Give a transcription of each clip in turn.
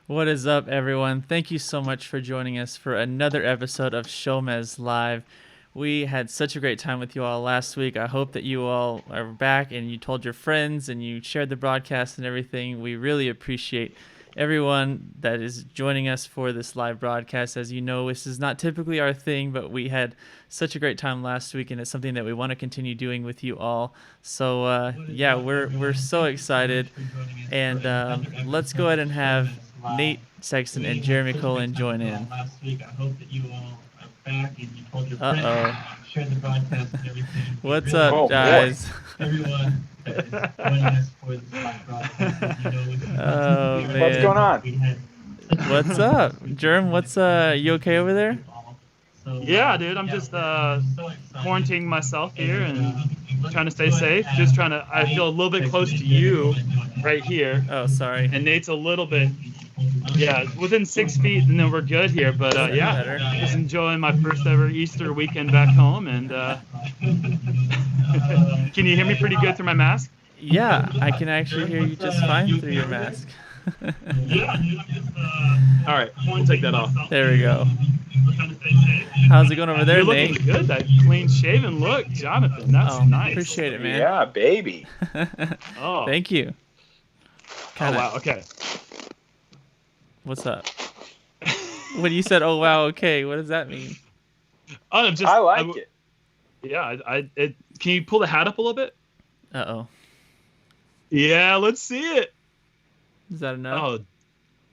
What is up, everyone? Thank you so much for joining us for another episode of SHOWMEZ Live. We had such a great time with you all last week. I hope that you all are back and you told your friends and you shared the broadcast and everything. We really appreciate everyone that is joining us for this live broadcast. As you know, this is not typically our thing, but we had such a great time last week, and it's something that we want to continue doing with you all. So yeah, we're so excited, and let's go ahead and have Nate Sexton and Jeremy Colin join in. Uh-oh. What's up, guys? Oh, man. What's going on? What's up? Germ, you okay over there? Yeah, dude, I'm just quarantining myself here and trying to stay safe. I feel a little bit close to you right here. Oh, sorry. And Nate's a little bit, within 6 feet, and then we're good here. But just enjoying my first ever Easter weekend back home. And can you hear me pretty good through my mask? Yeah, I can actually hear you just fine through your mask. All right, we'll take that off. There we go. How's it going over there, You're Nate? looking good. That clean shaven look, Jonathan. That's nice. Appreciate it, man. Yeah, baby. Oh, Thank you. Oh, wow. Okay. What's up? When you said, "Oh wow, okay," what does that mean? Oh, I like it. Yeah, can you pull the hat up a little bit? Uh-oh. Yeah, let's see it. Is that enough? Oh,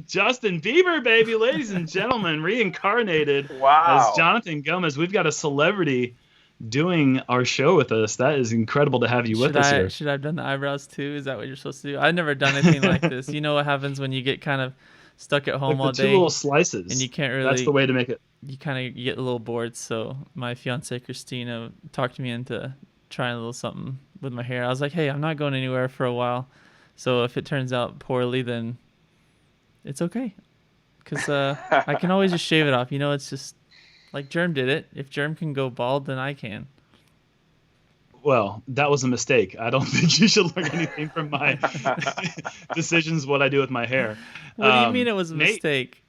Justin Bieber, baby, ladies and gentlemen, reincarnated Wow. as Jonathan Gomez. We've got a celebrity doing our show with us. That is incredible to have you with us here. Should I have done the eyebrows too? Is that what you're supposed to do? I've never done anything like this. You know what happens when you get kind of stuck at home Like all the day? two little slices. And you can't really... That's the way to make it. You kind of get a little bored, so my fiance Christina talked me into trying a little something with my hair. I was like, hey, I'm not going anywhere for a while, so if it turns out poorly, then it's okay, because I can always just shave it off. You know, it's just like Germ did it. If Germ can go bald, then I can. Well, that was a mistake. I don't think you should learn anything from my decisions, what I do with my hair. What do you mean it was a mistake?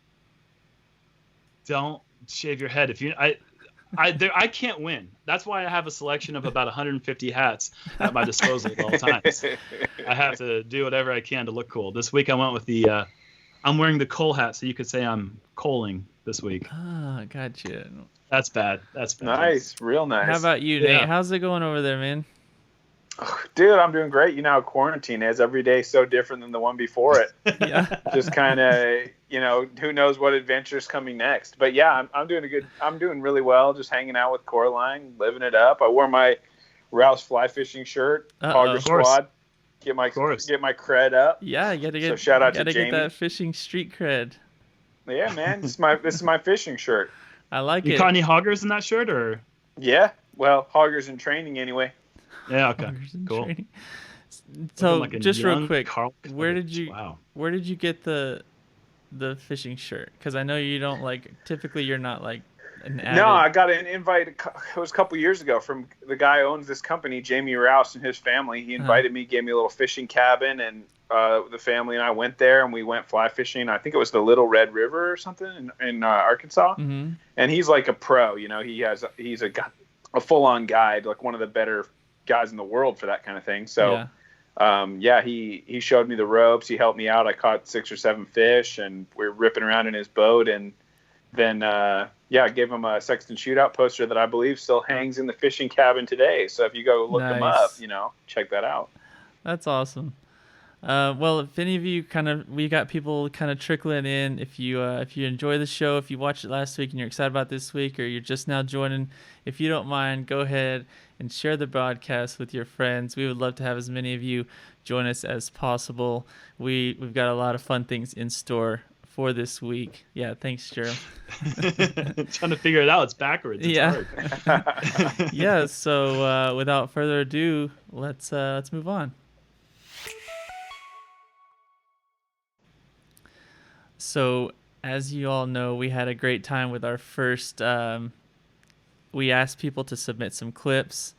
Don't shave your head. I can't win. That's why I have a selection of about 150 hats at my disposal at all times. I have to do whatever I can to look cool. This week I went with the I'm wearing the Cole hat, so you could say I'm coaling this week. Ah, gotcha. That's bad. Nice, real nice. How about you, Nate? How's it going over there, man? Dude, I'm doing great. You know how quarantine is. Every day is so different than the one before it. Yeah. Just kind of, who knows what adventure's coming next. But yeah, I'm doing really well. Just hanging out with Coraline, living it up. I wore my Rouse fly fishing shirt, Hogger Squad. Get my cred up. Yeah, you gotta get. So shout out to Jamie. Jamie. Get that fishing street cred. Yeah, man, this is my fishing shirt. I like You it. caught any hoggers in that shirt, or? Yeah, well, hoggers in training anyway. Yeah, okay, cool. Training. So like just real quick, Carl where did you get the fishing shirt? Because I know you don't typically you're not like an avid... No, I got an invite. It was a couple years ago from the guy who owns this company, Jamie Rouse, and his family. He invited me, gave me a little fishing cabin, and the family and I went there, and we went fly fishing. I think it was the Little Red River or something in Arkansas. Mm-hmm. And he's like a pro, he's a full-on guide, like one of the better guys in the world for that kind of thing. So he showed me the ropes. He helped me out. I caught 6 or 7 fish, and we were ripping around in his boat. And then I gave him a Sexton shootout poster that I believe still hangs in the fishing cabin today. So if you go look him up, check that out. That's awesome. Well, if any of you we got people kind of trickling in. If you enjoy the show, if you watched it last week and you're excited about this week, or you're just now joining, if you don't mind, go ahead and share the broadcast with your friends. We would love to have as many of you join us as possible. We've got a lot of fun things in store for this week. Yeah, thanks, Jerome. Trying to figure it out. It's backwards. It's hard. Yeah. So without further ado, let's move on. So, as you all know, we had a great time with our first. We asked people to submit some clips.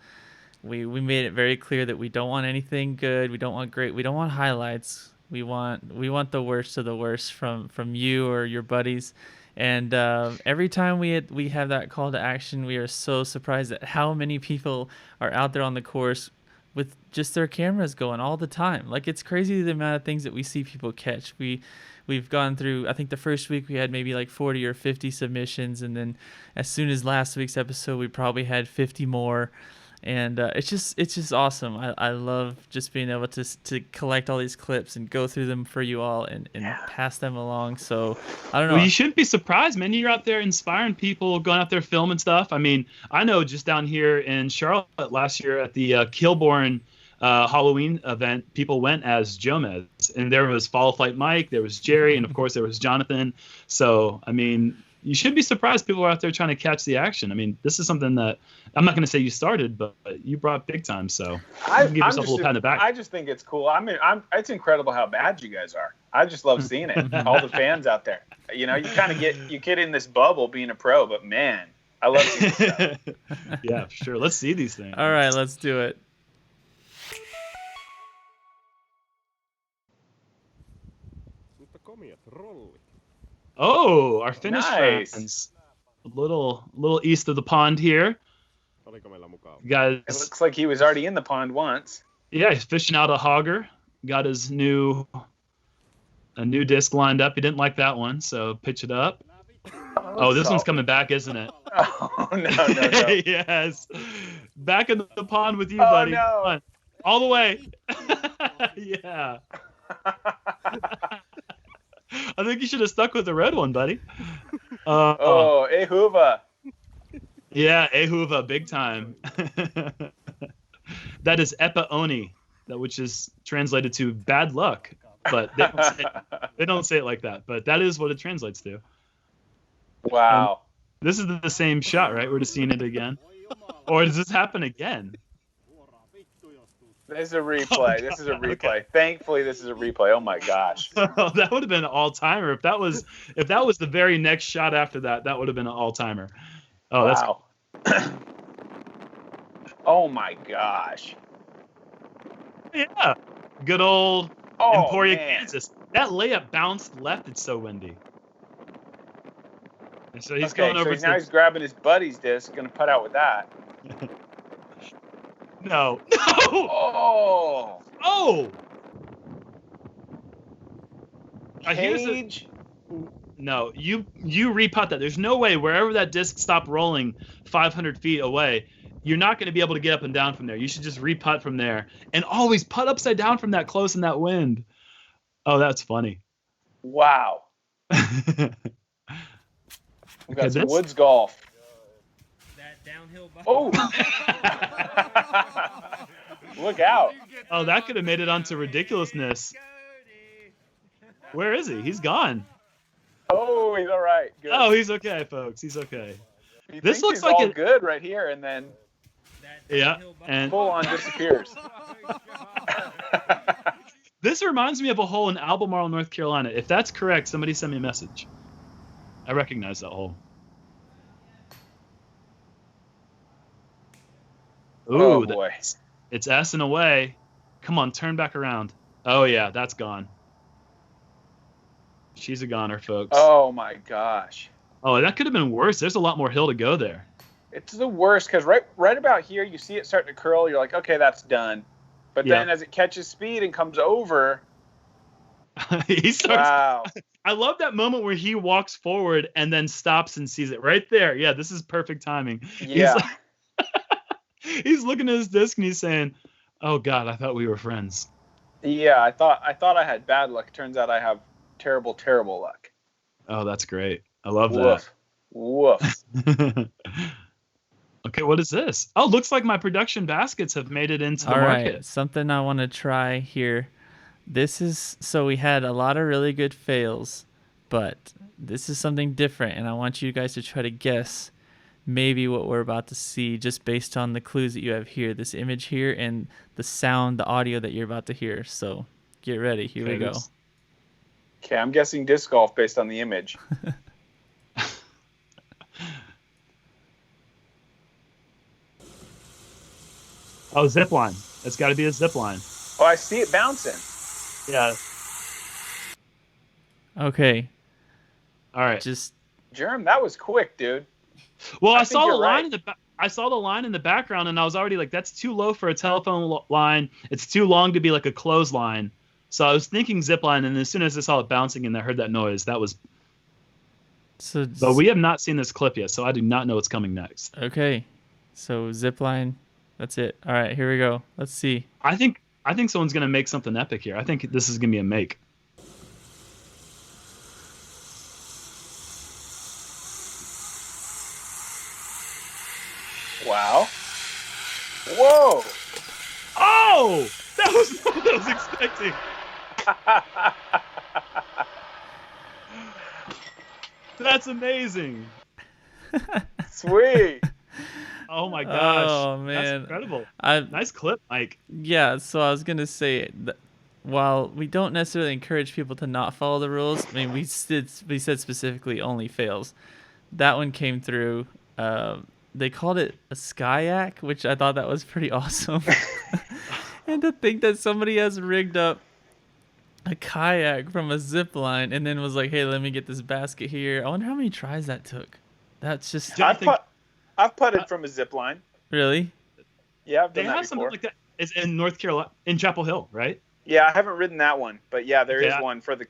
We made it very clear that we don't want anything good. We don't want great. We don't want highlights. We want the worst of the worst from you or your buddies. And every time we have that call to action, we are so surprised at how many people are out there on the course with just their cameras going all the time. Like, it's crazy the amount of things that we see people catch. We've gone through, I think the first week we had maybe like 40 or 50 submissions, and then as soon as last week's episode, we probably had 50 more. And it's just awesome. I love just being able to collect all these clips and go through them for you all and pass them along. So I don't know. Well, you shouldn't be surprised, man. You're out there inspiring people, going out there filming stuff. I mean, I know just down here in Charlotte last year at the Kilbourne Halloween event, people went as Jomez, and there was Follow Flight Mike, there was Jerry, and of course there was Jonathan. So I mean, you should be surprised people are out there trying to catch the action. I mean, this is something that I'm not going to say you started, but you brought big time. So give yourself a little pat on the back. I just think it's cool. I mean, it's incredible how bad you guys are. I just love seeing it. All the fans out there. You know, you kind of get in this bubble being a pro, but man, I love seeing stuff. Yeah, for sure. Let's see these things. All right, let's do it. Oh, our Finnish Nice. friends. A little east of the pond here. Guys, It looks like he was already in the pond once. yeah, he's fishing out a hogger. Got his new disc lined up. He didn't like that one, so pitch it up. Oh, this one's coming back, isn't it? Oh, no. Yes. Back in the pond with you, Oh, buddy. no. Come on. All the way. Yeah. I think you should have stuck with the red one, buddy. Oh, Ehuva. Yeah, Ehuva, big time. That is Epa Oni, which is translated to bad luck, but they don't say it like that. But that is what it translates to. Wow. And this is the same shot, right? We're just seeing it again. Or does this happen again? This is a replay. This is a replay. Okay. Thankfully, this is a replay. Oh my gosh. Oh, that would have been an all-timer. If that was the very next shot after that, that would have been an all-timer. Oh, wow. That's oh my gosh. Yeah. Good old Emporia, man. Kansas. That layup bounced left. It's so windy. And so he's going over. So now he's grabbing his buddy's disc, going to put out with that. No. Oh. Oh. Cage. No, you re-putt that. There's no way wherever that disc stopped rolling 500 feet away, you're not going to be able to get up and down from there. You should just re-putt from there and always putt upside down from that close in that wind. Oh, that's funny. Wow. We've got some woods golf. That downhill ball. Oh. Look out. Oh, that could have made it onto ridiculousness. Where is he? He's gone. Oh, he's all right. Good. Oh, he's okay, folks. He's okay. This looks like all good right here, and then and full on disappears. This reminds me of a hole in Albemarle, North Carolina. If that's correct, somebody send me a message. I recognize that hole. Ooh, oh boy. It's S-ing away. Come on, turn back around. Oh yeah, that's gone. She's a goner, folks. Oh my gosh. Oh, that could have been worse. There's a lot more hill to go there. It's the worst because right about here, you see it starting to curl. You're like, okay, that's done. But then as it catches speed and comes over, he starts. Wow. I love that moment where he walks forward and then stops and sees it right there. Yeah, this is perfect timing. Yeah. He's looking at his disc and he's saying, "Oh God, I thought we were friends." Yeah, I thought I had bad luck. Turns out I have terrible, terrible luck. Oh, that's great. I love that. Woof. Okay, what is this? Oh, looks like my production baskets have made it into the market. All right, something I want to try here. This is, so we had a lot of really good fails, but this is something different, and I want you guys to try to guess maybe what we're about to see just based on the clues that you have here, this image here, and the sound, the audio that you're about to hear. So get ready. Here we go. Okay, I'm guessing disc golf based on the image. Oh, zip line. It's got to be a zip line. Oh, I see it bouncing. Yeah. Okay. All right. Just Germ, that was quick, dude. Well, I think saw the you're line right. I saw the line in the background, and I was already like, "That's too low for a telephone line. It's too long to be like a clothesline." So I was thinking zip line, and as soon as I saw it bouncing and I heard that noise, that was. so But we have not seen this clip yet, so I do not know what's coming next. okay. So zipline. That's it. All right, here we go. Let's see. I think someone's gonna make something epic here. I think this is gonna be a make. Wow. Whoa. Oh, that was not what I was expecting. That's amazing. Sweet. Oh my gosh. Oh man, That's incredible. I Nice clip, Mike. yeah. So I was gonna say that while we don't necessarily encourage people to not follow the rules, I mean we said specifically only fails. That one came through. They called it a skyac, which I thought that was pretty awesome. And to think that somebody has rigged up a kayak from a zip line and then was like, "Hey, let me get this basket here." I wonder how many tries that took. That's just I've putted from a zip line. really. Yeah, I've They done that have before. something like that. It's in North Carolina, in Chapel Hill, right? Yeah, I haven't ridden that one, but yeah, there is Yeah. one for the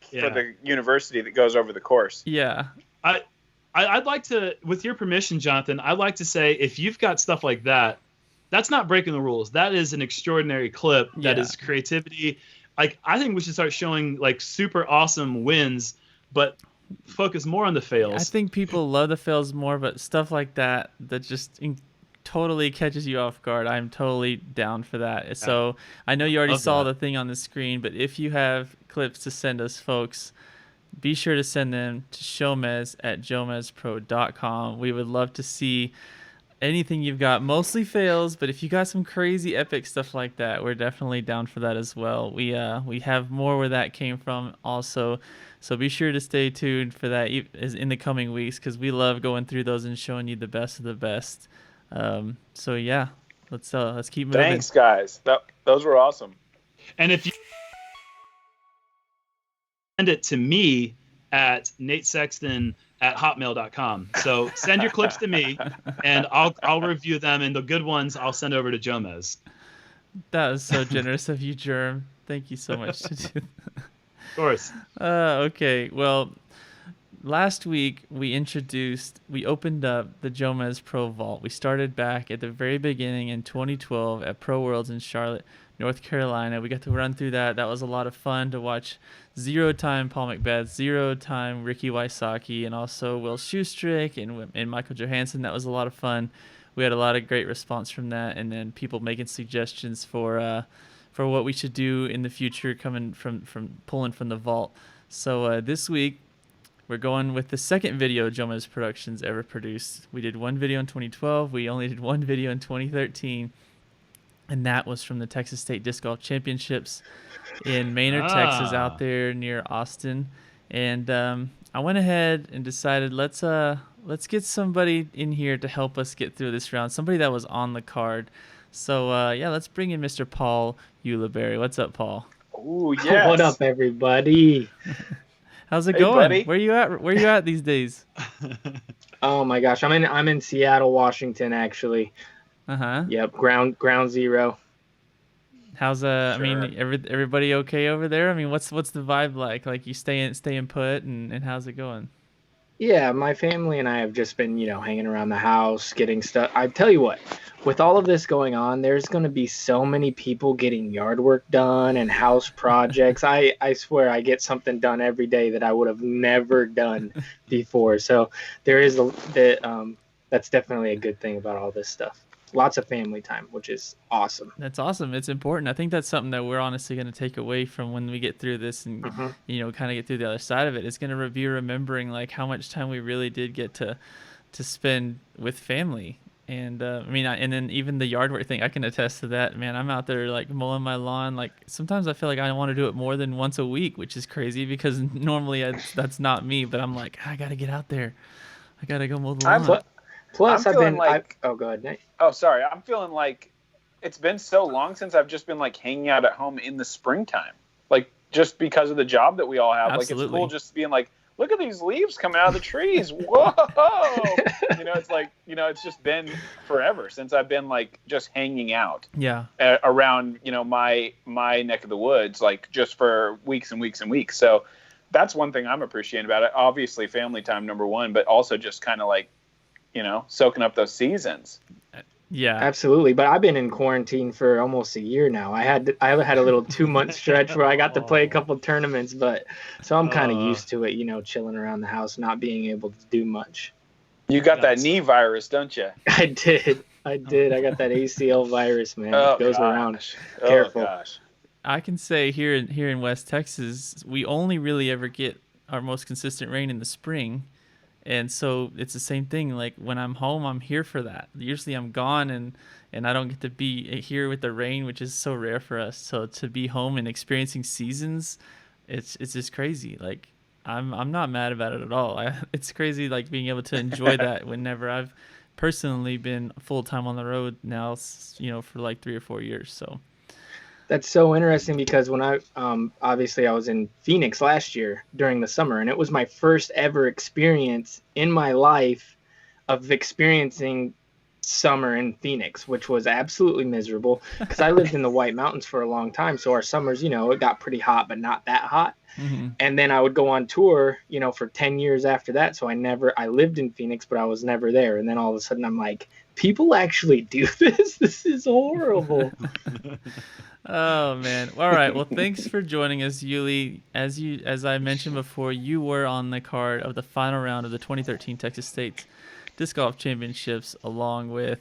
university that goes over the course. Yeah. I'd like to, with your permission, Jonathan, I'd like to say if you've got stuff like that, that's not breaking the rules. That is an extraordinary clip. That Yeah. is creativity. Like, I think we should start showing like super awesome wins, but focus more on the fails. I think people love the fails more, but stuff like that just totally catches you off guard. I'm totally down for that. So I know you already Love saw that. the thing on the screen, but if you have clips to send us, folks, be sure to send them to SHOWMEZ@JomezPro.com. We would love to see anything you've got, mostly fails, but if you got some crazy epic stuff like that, we're definitely down for that as well. We have more where that came from also, so be sure to stay tuned for that in the coming weeks, because we love going through those and showing you the best of the best. So yeah, let's keep moving. Thanks, guys. Those were awesome. And if you send it to me at natesexton@hotmail.com. So send your clips to me, and I'll review them, and the good ones I'll send over to Jomez. That was so generous of you, Germ. Thank you so much to do that. Of course. Okay, well, last week we opened up the JomezPro Vault. We started back at the very beginning in 2012 at Pro Worlds in Charlotte, North Carolina. We got to run through that. That was a lot of fun to watch. 0-time Paul McBeth, 0-time Ricky Wysocki, and also Will Schustrick and Michael Johansson. That was a lot of fun. We had a lot of great response from that, and then people making suggestions for what we should do in the future, coming from pulling from the vault. So this week we're going with the second video Jomez Productions ever produced. We did one video in 2012. We only did one video in 2013. And that was from the Texas State Disc Golf Championships in Maynard, Texas, out there near Austin. And I went ahead and decided let's get somebody in here to help us get through this round. Somebody that was on the card. So let's bring in Mr. Paul Ulibarri. What's up, Paul? Ooh, yes. What up, everybody? How's it Hey, going? buddy. Where you at? Where you at these days? Oh my gosh, I'm in Seattle, Washington, actually. Yep, ground zero. How's I mean, everybody okay over there? I mean, what's the vibe like? Like, you staying put, and how's it going? Yeah, my family and I have just been, hanging around the house, getting stuff. I tell you what, with all of this going on, there's going to be so many people getting yard work done and house projects. I swear I get something done every day that I would have never done before. So there is that's definitely a good thing about all this stuff. Lots of family time, which is awesome. That's awesome. It's important. I think that's something that we're honestly going to take away from when we get through this and, kind of get through the other side of it. It's going to be remembering like how much time we really did get to spend with family. And and then even the yard work thing, I can attest to that, man. I'm out there like mowing my lawn. Like, sometimes I feel like I want to do it more than once a week, which is crazy because normally that's not me, but I'm like, I got to get out there. I got to go mow the lawn. Plus, oh, go ahead, Nate. Oh, sorry. I'm feeling like it's been so long since I've just been like hanging out at home in the springtime. Like, just because of the job that we all have. Absolutely. Like, it's cool just being like, look at these leaves coming out of the trees. Whoa. It's like, it's just been forever since I've been like just hanging out around, my neck of the woods, like just for weeks and weeks and weeks. So that's one thing I'm appreciating about it. Obviously family time, number one, but also just kind of like, soaking up those seasons. Yeah, absolutely. But I've been in quarantine for almost a year now. I had a little 2-month stretch where I got to play a couple tournaments, so I'm kind of used to it, chilling around the house, not being able to do much. You got that knee virus, don't you? I did. I got that ACL virus, man. It goes around. Careful. Oh, gosh. I can say here in West Texas, we only really ever get our most consistent rain in the spring. And so it's the same thing. Like when I'm home, I'm here for that. Usually I'm gone and I don't get to be here with the rain, which is so rare for us. So to be home and experiencing seasons, it's just crazy. Like I'm not mad about it at all. It's crazy like being able to enjoy that whenever I've personally been full time on the road now, for like 3 or 4 years. So that's so interesting because when I obviously I was in Phoenix last year during the summer, and it was my first ever experience in my life of experiencing summer in Phoenix, which was absolutely miserable because I lived in the White Mountains for a long time. So our summers, it got pretty hot, but not that hot. Mm-hmm. And then I would go on tour, for 10 years after that. So I lived in Phoenix, but I was never there. And then all of a sudden I'm like, people actually do this? This is horrible. Oh man. All right. Well, thanks for joining us, Uli. As I mentioned before, you were on the card of the final round of the 2013 Texas State Disc Golf Championships along with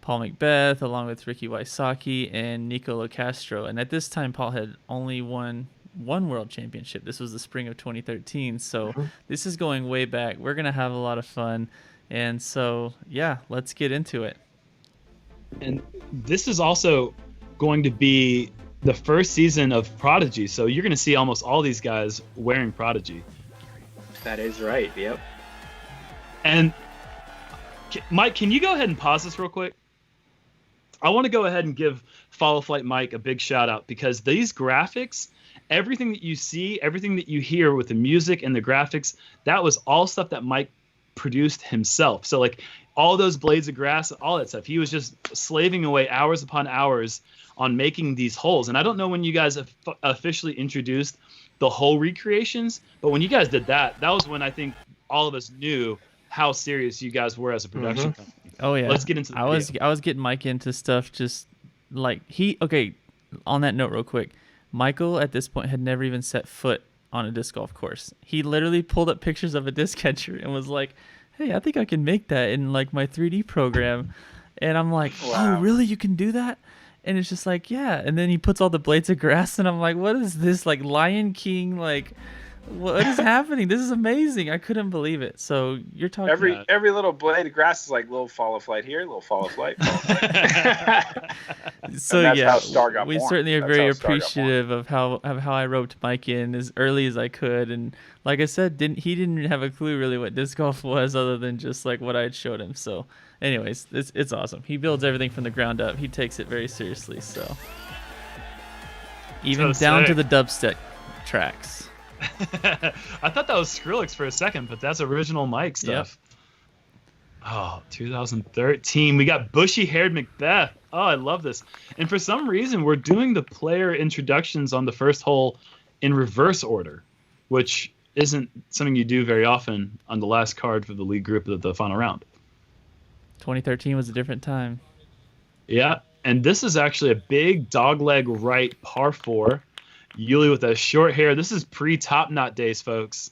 Paul McBeth, along with Ricky Wysocki and Nico Locastro. And at this time, Paul had only won one world championship. This was the spring of 2013. So this is going way back. We're going to have a lot of fun. And so, yeah, let's get into it. And this is also going to be the first season of Prodigy. So you're going to see almost all these guys wearing Prodigy. That is right. Yep. And Mike, can you go ahead and pause this real quick? I want to go ahead and give Follow Flight Mike a big shout out because these graphics, everything that you see, everything that you hear with the music and the graphics, that was all stuff that Mike produced himself. So like all those blades of grass, all that stuff, he was just slaving away hours upon hours on making these holes. And I don't know when you guys officially introduced the hole recreations, but when you guys did that, that was when I think all of us knew how serious you guys were as a production company. Oh yeah. Let's get into the I was getting Mike into stuff just like on that note real quick, Michael at this point had never even set foot on a disc golf course. He literally pulled up pictures of a disc catcher and was like, hey, I think I can make that in like my 3D program. And I'm like, wow. Oh, really? You can do that? And it's just like, yeah. And then he puts all the blades of grass and I'm like, what is this? Like Lion King, like what is happening? This is amazing. I couldn't believe it. So you're talking every little blade of grass is like little Follow Flight here, little Follow Flight. So yeah, we certainly are very appreciative of how I roped Mike in as early as I could, and like I said, he didn't have a clue really what disc golf was other than just like what I had showed him. So anyways, it's awesome. He builds everything from the ground up. He takes it very seriously. So even down to the dubstep tracks. I thought that was Skrillex for a second, but that's original Mike stuff. Yep. Oh, 2013. We got bushy-haired Macbeth. Oh, I love this. And for some reason, we're doing the player introductions on the first hole in reverse order, which isn't something you do very often on the last card for the league group of the final round. 2013 was a different time. Yeah, and this is actually a big dogleg right par 4. Uli with a short hair. This is pre-Top Knot days, folks.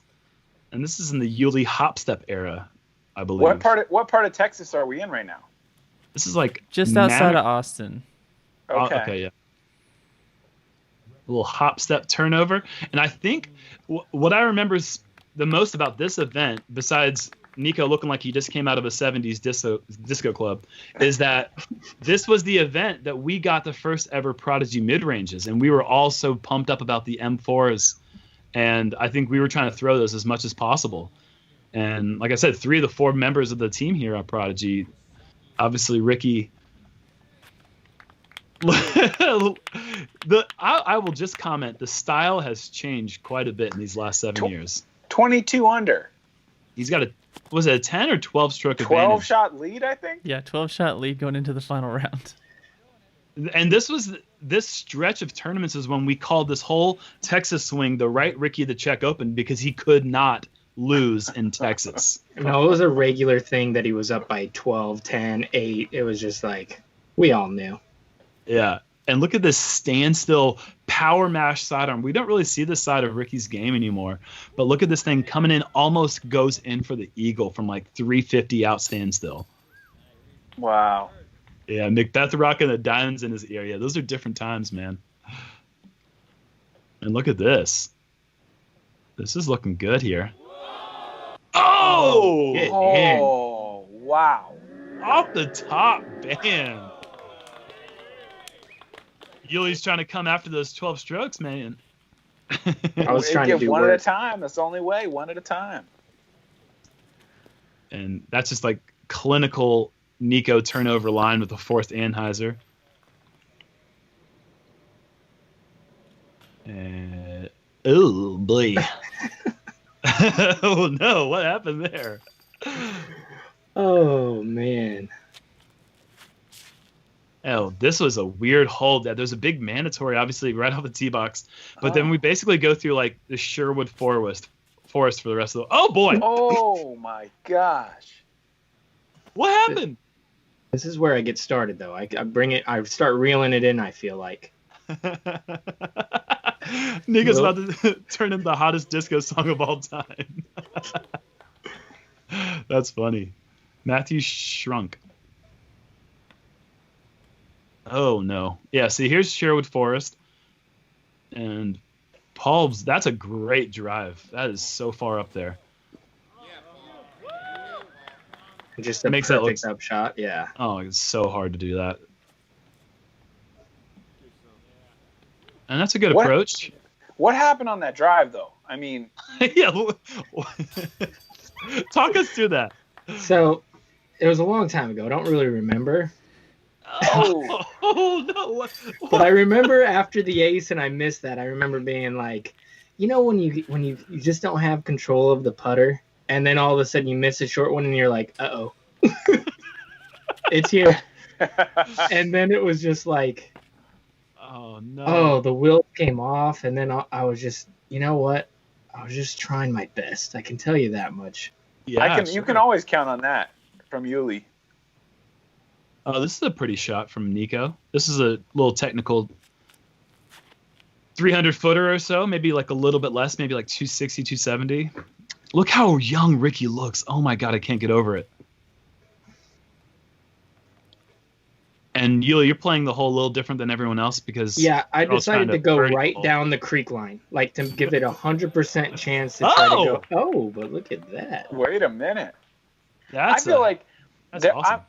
And this is in the Uli hopstep era, I believe. What part of Texas are we in right now? This is like just outside of Austin. Okay, yeah. A little hopstep turnover. And I think what I remember the most about this event, besides Nico looking like he just came out of a 70s disco club, is that this was the event that we got the first ever Prodigy mid-ranges, and we were all so pumped up about the M4s, and I think we were trying to throw those as much as possible. And like I said, 3 of the 4 members of the team here at Prodigy, obviously Ricky I will just comment. The style has changed quite a bit in these last 7 years. 22 under. He's got was it a 10 or 12 stroke 12 advantage? shot lead, I think. Yeah, 12-shot lead going into the final round. And this stretch of tournaments is when we called this whole Texas swing the right Ricky the Czech Open, because he could not lose in Texas. No, it was a regular thing that he was up by 12, 10, 8. It was just like, we all knew. Yeah. And look at this standstill power mash sidearm. We don't really see this side of Ricky's game anymore. But look at this thing coming in, almost goes in for the eagle from like 350 out standstill. Wow. Yeah, Macbeth rocking the diamonds in his ear. Yeah, those are different times, man. And look at this. This is looking good here. Oh! Oh, wow. Off the top, bam. Yuli's trying to come after those 12 strokes, man. I was trying to do one work. at a time. That's the only way. One at a time. And that's just like clinical Nico turnover line with a fourth Anheuser. Oh, boy. Oh, no. What happened there? Oh, man. Oh, this was a weird hold. There's a big mandatory, obviously, right off the tee box. But then we basically go through, like, the Sherwood Forest for the rest of the... Oh, boy! Oh, my gosh. What happened? This is where I get started, though. I start reeling it in, I feel like. Nico's about to turn into the hottest disco song of all time. That's funny. Matthew shrunk. Oh, no. Yeah, see, here's Sherwood Forest. And Paul's, that's a great drive. That is so far up there. Just a perfect up shot, yeah. Oh, it's so hard to do that. And that's a good approach. What happened on that drive, though? I mean... Yeah. Talk us through that. So, it was a long time ago. I don't really remember. Oh no! What? But I remember after the ace and I missed that. I remember being like, you know, when you just don't have control of the putter, and then all of a sudden you miss a short one, and you're like, uh-oh, it's here. And then it was just like, oh no! Oh, the wheel came off, and then I was just, you know what? I was just trying my best. I can tell you that much. Yeah, You can always count on that from Uli. Oh, this is a pretty shot from Nico. This is a little technical 300-footer or so, maybe like a little bit less, maybe like 260, 270. Look how young Ricky looks. Oh, my God, I can't get over it. And Yuli, you're playing the hole a little different than everyone else because... Yeah, I decided to go right down the creek line, like to give it 100% chance to try to go. Oh, but look at that. Wait a minute. I feel like that's awesome.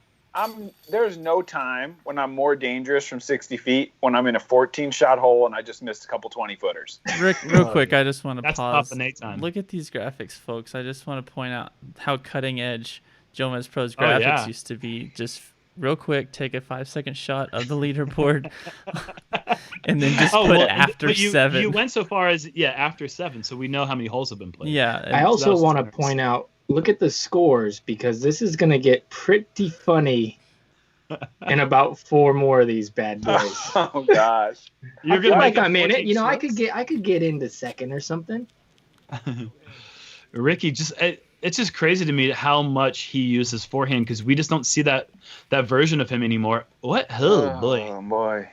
There's no time when I'm more dangerous from 60 feet when I'm in a 14-shot hole and I just missed a couple 20-footers. Rick, real quick, I just want to pause. Time. Look at these graphics, folks. I just want to point out how cutting edge JomezPro's graphics used to be. Just real quick, take a 5-second shot of the leaderboard and then just put after 7. You went so far as, after 7, so we know how many holes have been played. Yeah. I also want to point out, look at the scores, because this is going to get pretty funny in about 4 more of these bad boys. Oh gosh. You're going to make I'm in it. You know, I could get into second or something. Ricky, it's just crazy to me how much he uses forehand, because we just don't see that version of him anymore. What? Oh boy. Oh boy.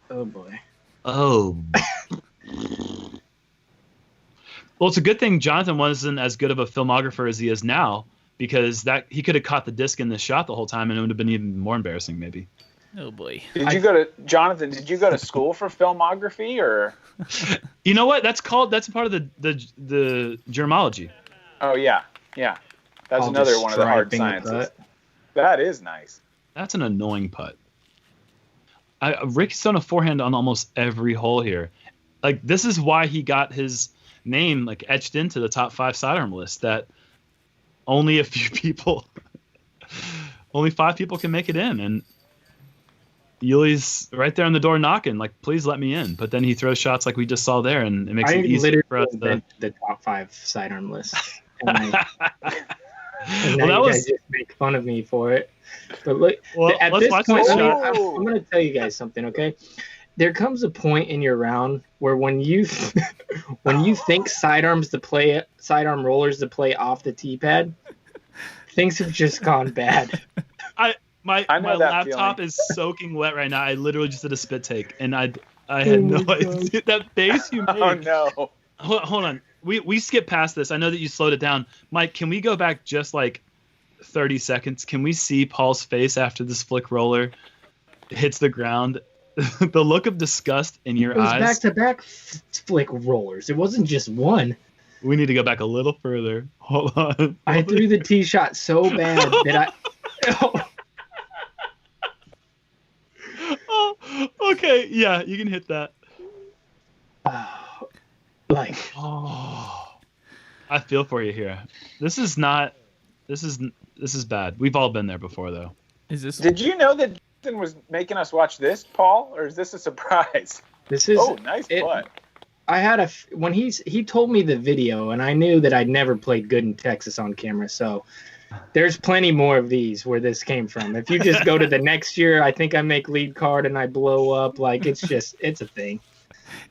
Oh boy. Oh. Well, it's a good thing Jonathan wasn't as good of a filmographer as he is now, because he could have caught the disc in this shot the whole time, and it would have been even more embarrassing, maybe. Oh boy. Did you go to school for filmography, or? You know what? That's part of the germology. Oh yeah. That's another one of the hard sciences. That is nice. That's an annoying putt. Rick's done a forehand on almost every hole here. Like, this is why he got his name like etched into the top 5 sidearm list, that only 5 people can make it in. And Yuli's right there on the door knocking, like, please let me in. But then he throws shots like we just saw there, and it makes it easier for us to... the top 5 sidearm list. And now well, you guys just make fun of me for it. But look, at let's this watch point, that shot. I'm going to tell you guys something, okay? There comes a point in your round where when you think sidearm rollers to play off the tee pad, things have just gone bad. My laptop is soaking wet right now. I literally just did a spit take, and I had no idea that base you made. Oh no! Hold on. We skipped past this. I know that you slowed it down, Mike. Can we go back just like 30 seconds? Can we see Paul's face after this flick roller hits the ground? The look of disgust in your eyes. It was back-to-back flick rollers. It wasn't just one. We need to go back a little further. Hold on. I threw the tee shot so bad that Oh, okay. Yeah, you can hit that. I feel for you here. This is bad. We've all been there before, though. Did you know that Jason was making us watch this, Paul, or is this a surprise? This is nice putt. I had when he told me the video, and I knew that I'd never played good in Texas on camera, so there's plenty more of these where this came from. If you just go to the next year, I think I make lead card and I blow up. Like, it's a thing.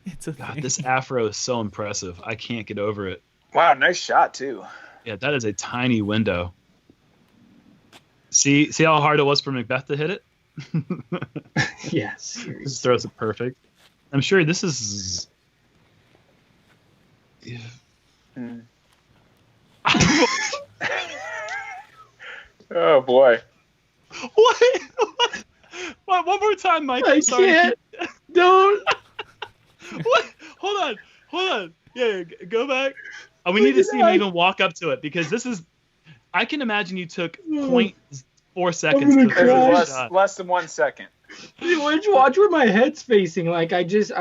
It's a God, thing. this afro is so impressive. I can't get over it. Wow, nice shot too. Yeah, that is a tiny window. See how hard it was for Macbeth to hit it? Yes. Just throws it perfect. I'm sure this is... Yeah. Oh boy. What? One more time, Mike. I'm sorry. Can't. Don't. What? Hold on. Yeah, go back. We need to see him even walk up to it, because this is... I can imagine you took 0.4 seconds to throw this shot. Less than 1 second. Watch where my head's facing. Like, I just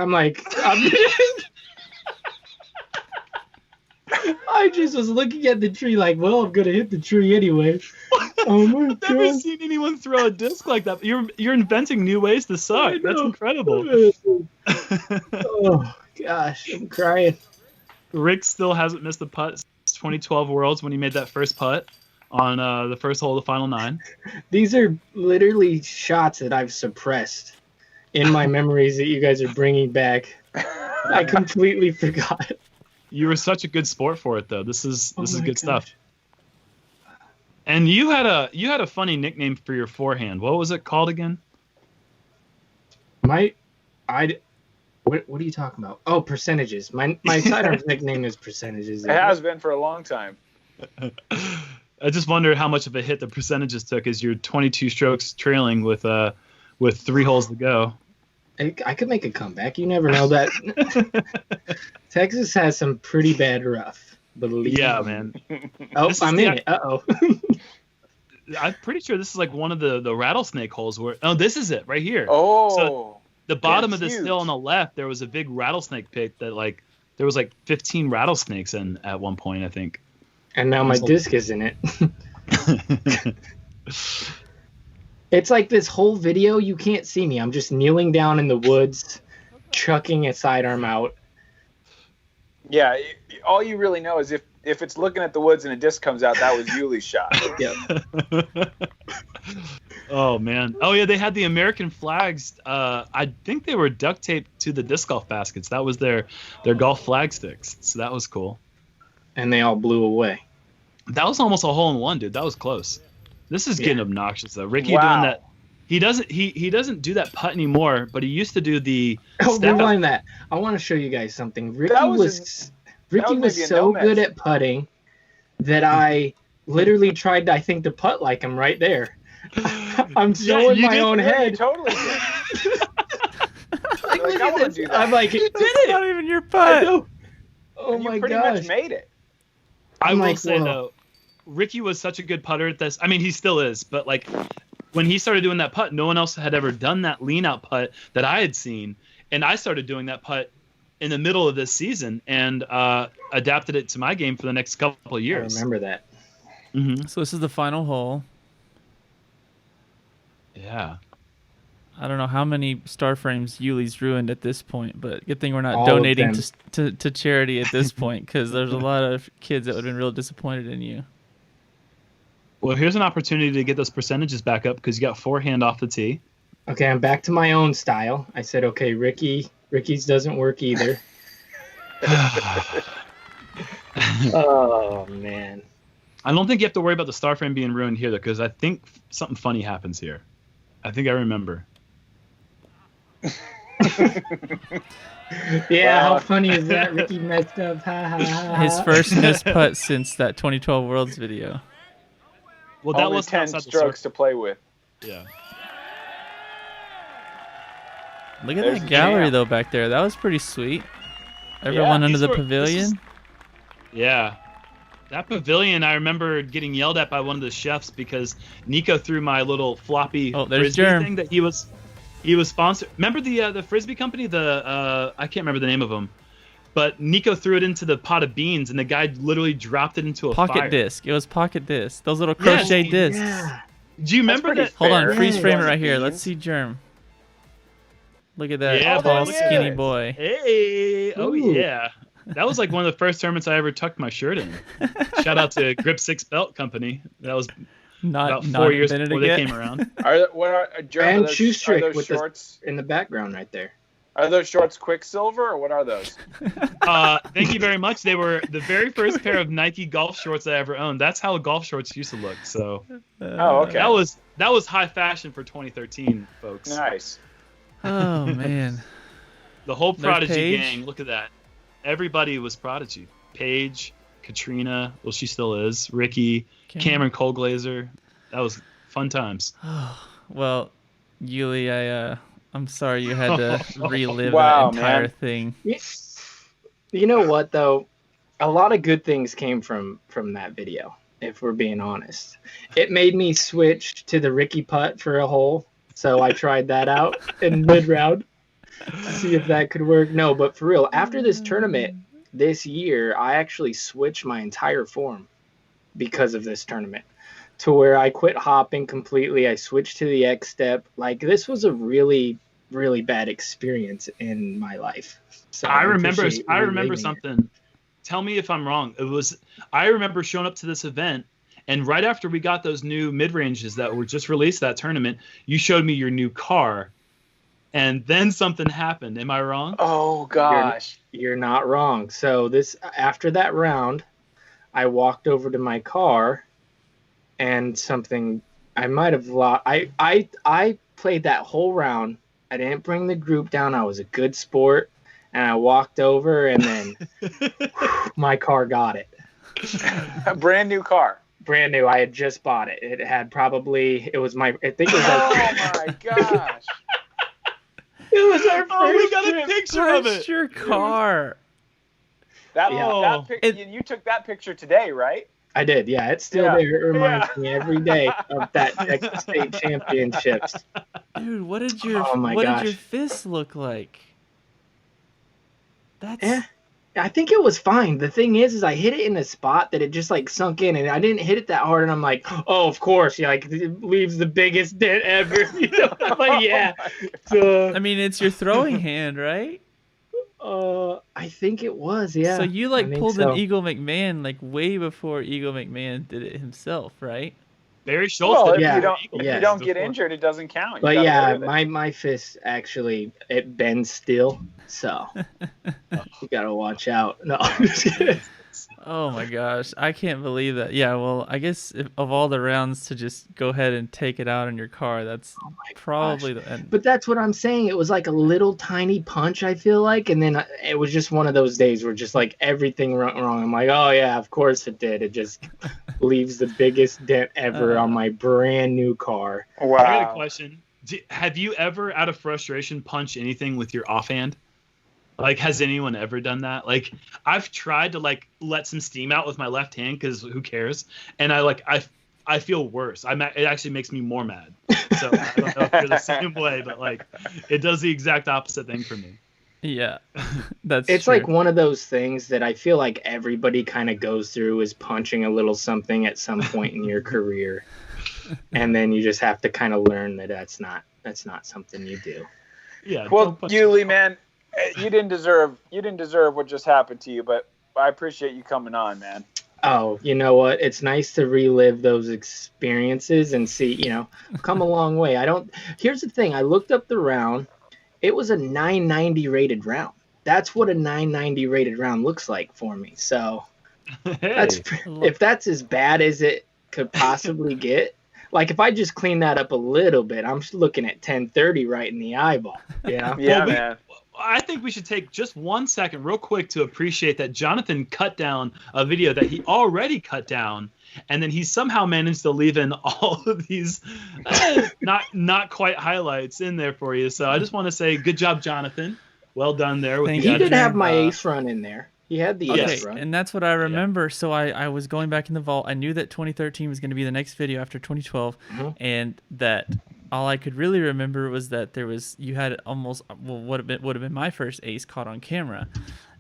was looking at the tree like, well, I'm going to hit the tree anyway. Oh my God. I've never seen anyone throw a disc like that. You're inventing new ways to suck. That's incredible. Oh, gosh. I'm crying. Rick still hasn't missed a putt since 2012 Worlds when he made that first putt on the first hole of the final 9. These are literally shots that I've suppressed in my memories that you guys are bringing back. I completely forgot. You were such a good sport for it, though. This is good gosh. stuff. And you had a funny nickname for your forehand. What was it called again? What are you talking about? Oh, percentages. My sidearm's nickname is percentages. It has been for a long time. I just wondered how much of a hit the percentages took as you're 22 strokes trailing with 3 holes to go. I could make a comeback. You never know that. Texas has some pretty bad rough. Believe Yeah, me. man. Oh, I'm in it. Uh-oh. I'm pretty sure this is like one of the rattlesnake holes where... Oh, this is it right here. Oh. So the bottom of this huge. hill on the left, there was a big rattlesnake pit that there was 15 rattlesnakes in at one point, I think. And now my disc is in it. It's like this whole video, you can't see me. I'm just kneeling down in the woods, chucking a sidearm out. Yeah, all you really know is if it's looking at the woods and a disc comes out, that was Yuli's shot. Yep. Oh, man. Oh, yeah, they had the American flags. I think they were duct taped to the disc golf baskets. That was their golf flag sticks. So that was cool. And they all blew away. That was almost a hole-in-one, dude. That was close. This is getting obnoxious, though. Ricky Wow. doing that. He doesn't do that putt anymore, but he used to do the... Oh, rewind that. I want to show you guys something. Ricky was so good at putting that I literally tried, I think, to putt like him right there. I'm so in my own head. You totally did. Like, I want to do that. I'm like, It's not even your putt. oh You my pretty gosh. much made it. I I'm will like, say, whoa. though, Ricky was such a good putter at this. I mean, he still is, but when he started doing that putt, no one else had ever done that lean-out putt that I had seen. And I started doing that putt in the middle of this season and adapted it to my game for the next couple of years. I remember that. Mm-hmm. So this is the final hole. Yeah. I don't know how many star frames Yuli's ruined at this point, but good thing we're not All of donating them. to charity at this point, because there's a lot of kids that would have been real disappointed in you. Well, here's an opportunity to get those percentages back up because you got forehand off the tee. Okay, I'm back to my own style. I said, okay, Ricky's doesn't work either. Oh, man. I don't think you have to worry about the star frame being ruined here, though, because I think something funny happens here. I think I remember. Yeah, how funny is that? Ricky messed up. Ha, ha, ha. His first missed putt since that 2012 Worlds video. Well, that Only was 10 strokes to play with. Yeah. Look at There's that the gallery, jam. though, back there. That was pretty sweet. Everyone under the pavilion. Yeah. That pavilion, I remember getting yelled at by one of the chefs because Nico threw my little floppy there's frisbee Germ. thing that he was sponsored. Remember the frisbee company? I can't remember the name of them, but Nico threw it into the pot of beans and the guy literally dropped it into a Pocket fire. disc. It was pocket disc. Those little crochet discs. Yeah. Do you remember pretty that? Hold on, Fair. freeze frame it Yeah. right here. Let's see Germ. Look at that Yeah, tall, boy. skinny boy. Hey, oh Ooh. yeah. That was like one of the first tournaments I ever tucked my shirt in. Shout out to Grip 6 Belt Company. That was about 4 years before they came around. Jeremy, And Shoestrick are those with shorts? in the background right there. Are those shorts Quicksilver or what are those? Thank you very much. They were the very first pair of Nike golf shorts I ever owned. That's how golf shorts used to look. So Oh, okay. that was high fashion for 2013, folks. Nice. Oh man. The whole There's Prodigy Paige. gang. Look at that. Everybody was Prodigy. Paige, Katrina. Well, she still is. Ricky, Cameron Colglazer. That was fun times. Well, Yuli, I'm sorry you had to relive Wow, that entire man. thing. You know what, though? A lot of good things came from that video, if we're being honest. It made me switch to the Ricky putt for a hole, so I tried that out in mid-round. See if that could work. No, but for real, after this tournament this year, I actually switched my entire form because of this tournament to where I quit hopping completely. I switched to the X step. Like, this was a really, really bad experience in my life. So I remember reliving it. something. Tell me if I'm wrong. I remember showing up to this event, and right after we got those new mid-ranges that were just released that tournament, you showed me your new car. And then something happened. Am I wrong? Oh gosh. You're not wrong. So after that round, I walked over to my car, and something I might have lost. I played that whole round. I didn't bring the group down. I was a good sport, and I walked over, and then my car got it. A brand new car. Brand new. I had just bought it. It had probably. It was my. I think it was. Oh my gosh. It was our first. Oh, we got a trip. picture of That's it. your car. You took that picture today, right? I did, yeah. It's still Yeah. there. It reminds me every day of that Texas State Championships. Dude, what did your gosh. fist look like? That's Yeah, I think it was fine. The thing is I hit it in a spot that it just like sunk in, and I didn't hit it that hard. And I'm like, oh, of course, yeah, like it leaves the biggest dent ever. You know, I'm like, yeah. So, I mean, it's your throwing hand, right? I think it was, yeah. So you I think pulled so. an Eagle McMahon like way before Eagle McMahon did it himself, right? Barry Schultz. Well, did if Yeah, you yes. don't get injured, it doesn't count. You But gotta yeah, live with it. my fist actually it bends still, so you gotta watch out. No, I'm just kidding. Oh my gosh, I can't believe that. Yeah, well, I guess of all the rounds to just go ahead and take it out in your car, that's probably the end. But that's what I'm saying. It was like a little tiny punch, I feel like, and then it was just one of those days where just like everything went wrong. I'm like, oh yeah, of course it did. It just leaves the biggest dent ever on my brand new car. I got a Wow. question. Have you ever, out of frustration, punched anything with your offhand? Like, has anyone ever done that? Like, I've tried to like let some steam out with my left hand because who cares? And I feel worse. It actually makes me more mad. So I don't know if you're the same way, but like, it does the exact opposite thing for me. Yeah, that's It's true. like one of those things that I feel like everybody kind of goes through is punching a little something at some point in your career. And then you just have to kind of learn that that's That's not something you do. Yeah. Well, Yuli, man, you didn't deserve what just happened to you, but I appreciate you coming on, man. Oh, you know what? It's nice to relive those experiences and see, come a long way. Here's the thing. I looked up the round. It was a 990 rated round. That's what a 990 rated round looks like for me. So if that's as bad as it could possibly get, like if I just clean that up a little bit, I'm looking at 1030 right in the eyeball. Yeah, man. I think we should take just 1 second real quick to appreciate that Jonathan cut down a video that he already cut down, and then he somehow managed to leave in all of these not quite highlights in there for you. So I just want to say good job, Jonathan. Well done there. He did have my ace run in there. He had the ace run. And that's what I remember. Yeah. So I was going back in the vault. I knew that 2013 was going to be the next video after 2012, and that all I could really remember was that you had almost would have been my first ace caught on camera.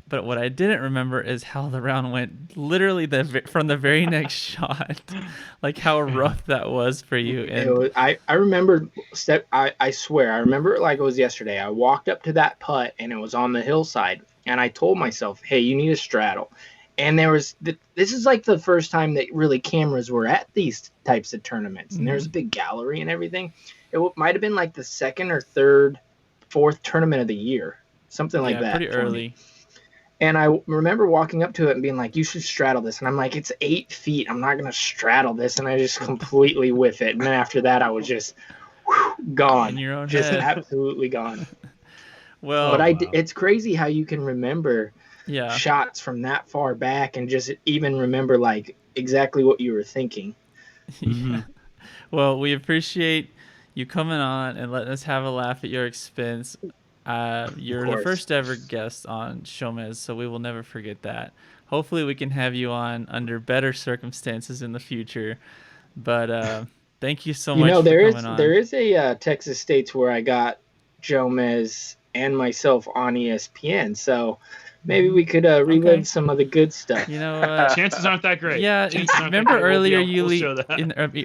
But what I didn't remember is how the round went. Literally from the very next shot, like how rough that was for you. And I remember. I swear I remember it like it was yesterday. I walked up to that putt and it was on the hillside, and I told myself, "Hey, you need a straddle." And this is like the first time that really cameras were at these types of tournaments, and there's a big gallery and everything. It might have been like the second or third, fourth tournament of the year, something like that. Pretty early. And I remember walking up to it and being like, "You should straddle this." And I'm like, "It's 8 feet. I'm not going to straddle this." And I just completely whiff it. And then after that, I was just gone. In your own just head. Absolutely gone. But it's crazy how you can remember shots from that far back and just even remember like exactly what you were thinking. Yeah. Well, we appreciate you coming on and letting us have a laugh at your expense. You're the first ever guest on SHOWMEZ, so we will never forget that. Hopefully we can have you on under better circumstances in the future. But thank you so much for coming on. There is a Texas States where I got Jomez and myself on ESPN, so maybe we could relive some of the good stuff. Chances aren't that great. Yeah, remember earlier, Yuli,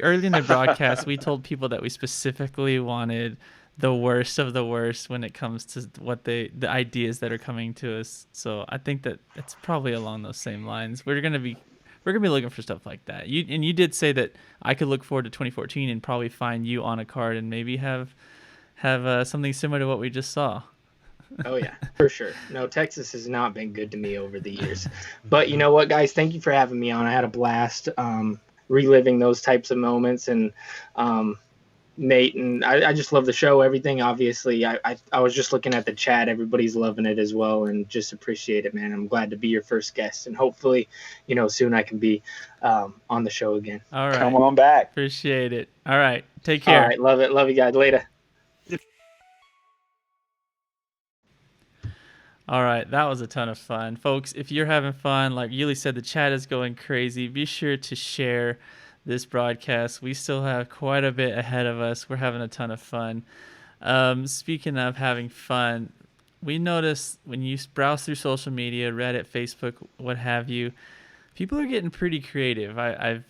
early in the broadcast, we told people that we specifically wanted the worst of the worst when it comes to the ideas that are coming to us. So I think that it's probably along those same lines. We're gonna be looking for stuff like that. You did say that I could look forward to 2014 and probably find you on a card and maybe have something similar to what we just saw. Oh yeah, for sure. No, Texas has not been good to me over the years. But you know what, guys? Thank you for having me on. I had a blast reliving those types of moments, and Nate, and I just love the show, everything. Obviously, I was just looking at the chat. Everybody's loving it as well, and just appreciate it, man. I'm glad to be your first guest, and hopefully, soon I can be on the show again. All right. Come on back. Appreciate it. All right. Take care. All right. Love it. Love you guys. Later. All right, that was a ton of fun. Folks, if you're having fun, like Yuli said, the chat is going crazy. Be sure to share this broadcast. We still have quite a bit ahead of us. We're having a ton of fun. Speaking of having fun, we noticed when you browse through social media, Reddit, Facebook, what have you, people are getting pretty creative. I've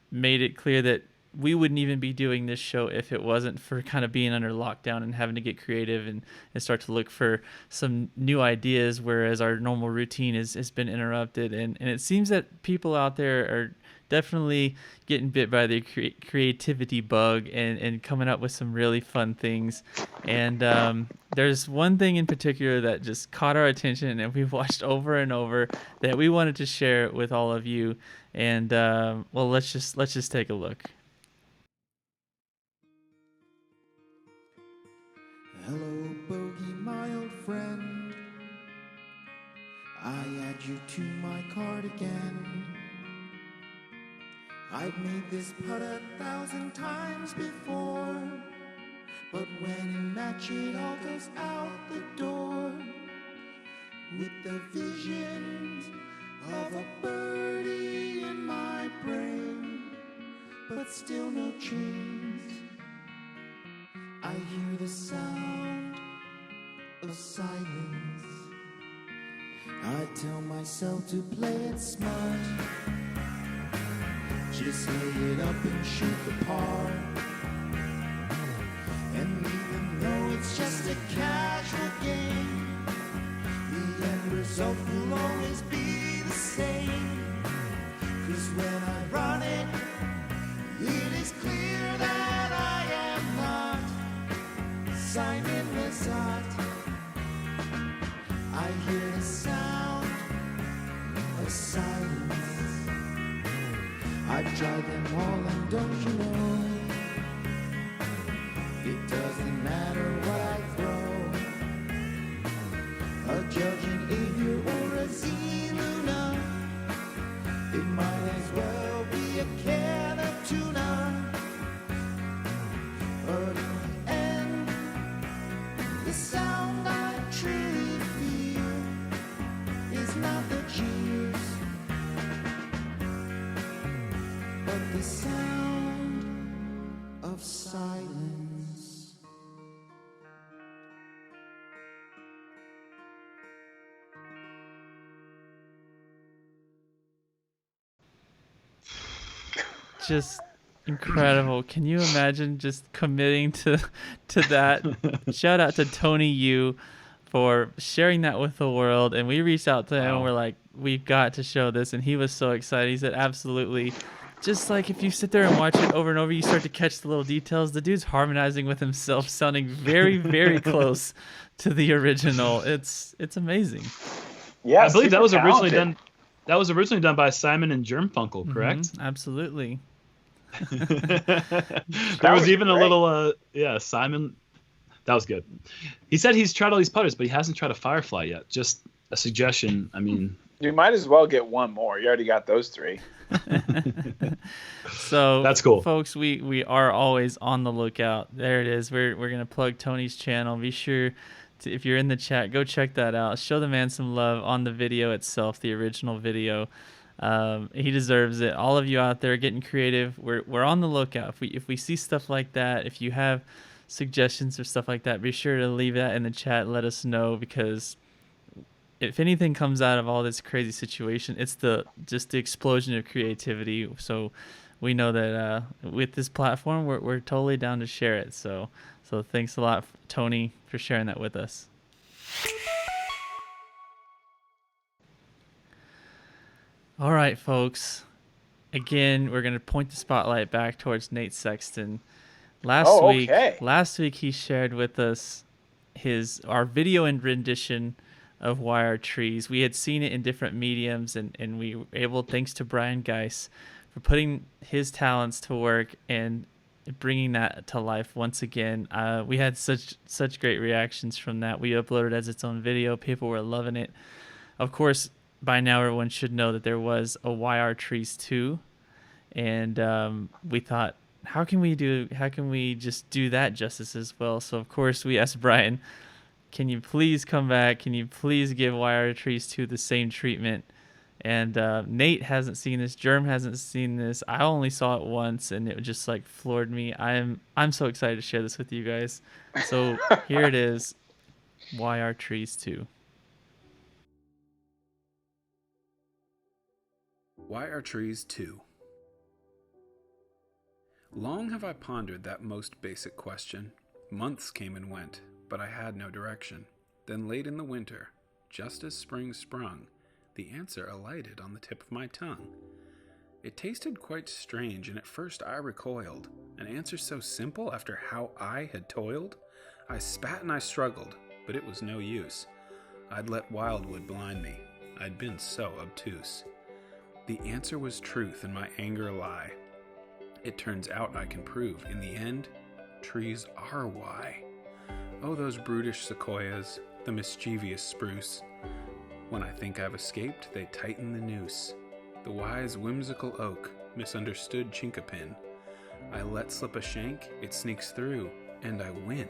made it clear that we wouldn't even be doing this show if it wasn't for kind of being under lockdown and having to get creative and start to look for some new ideas, whereas our normal routine has been interrupted. And it seems that people out there are definitely getting bit by the creativity bug and coming up with some really fun things. And there's one thing in particular that just caught our attention and we've watched over and over that we wanted to share with all of you. And let's just take a look. Hello, Bogey, my old friend. I add you to my card again. I've made this putt 1,000 times before, but when in match it all goes out the door. With the visions of a birdie in my brain, but still no chains. I hear the sound of silence. I tell myself to play it smart. Just lay it up and shoot the par, and leave the the silence. I've tried them all, and don't you know, it doesn't matter what I throw, a judge, an aviar, or a Z-Luna, it might as well be a can of tuna. But in the end, the sound I truly feel is not the cheers, but the sound of silence. Just incredible. Can you imagine just committing to that? Shout out to Tony Yu for sharing that with the world. And we reached out to him and we're like, we've got to show this. And he was so excited. He said, absolutely. Just like if you sit there and watch it over and over, you start to catch the little details. The dude's harmonizing with himself, sounding very, very close to the original. It's amazing. Yeah, I believe that was originally talented. done. That was originally done by Simon and Germfunkel, correct? Absolutely. There was even great. a little, Simon. That was good. He said he's tried all these putters, but he hasn't tried a Firefly yet. Just a suggestion. I mean, You might as well get one more. You already got those 3. So That's cool. folks. We are always on the lookout. There it is. We're gonna plug Tony's channel. Be sure to, if you're in the chat, go check that out. Show the man some love on the video itself, the original video. He deserves it. All of you out there getting creative, we're on the lookout. If we see stuff like that, if you have suggestions or stuff like that, be sure to leave that in the chat and let us know, because if anything comes out of all this crazy situation, it's just the explosion of creativity. So we know that with this platform, we're totally down to share it. So thanks a lot, Tony, for sharing that with us. All right, folks. Again, we're going to point the spotlight back towards Nate Sexton. Last week he shared with us our video and rendition of Why Are Trees. We had seen it in different mediums, and we were able, thanks to Brian Geis, for putting his talents to work and bringing that to life once again. We had such great reactions from that. We uploaded it as its own video. People were loving it. Of course, by now everyone should know that there was a Why Are Trees 2, and we thought, how can we just do that justice as well? So of course we asked Brian, can you please come back? Can you please give Why Are Trees 2 the same treatment? And Nate hasn't seen this. Germ hasn't seen this. I only saw it once, and it just like floored me. I'm so excited to share this with you guys. So here it is, Why Are Trees 2. Why Are Trees 2? Long have I pondered that most basic question. Months came and went, but I had no direction. Then late in the winter, just as spring sprung, the answer alighted on the tip of my tongue. It tasted quite strange, and at first I recoiled. An answer so simple after how I had toiled? I spat and I struggled, but it was no use. I'd let wildwood blind me. I'd been so obtuse. The answer was truth and my anger lie. It turns out I can prove, in the end, trees are why. Oh, those brutish sequoias, the mischievous spruce. When I think I've escaped, they tighten the noose. The wise, whimsical oak, misunderstood chinkapin. I let slip a shank, it sneaks through, and I win.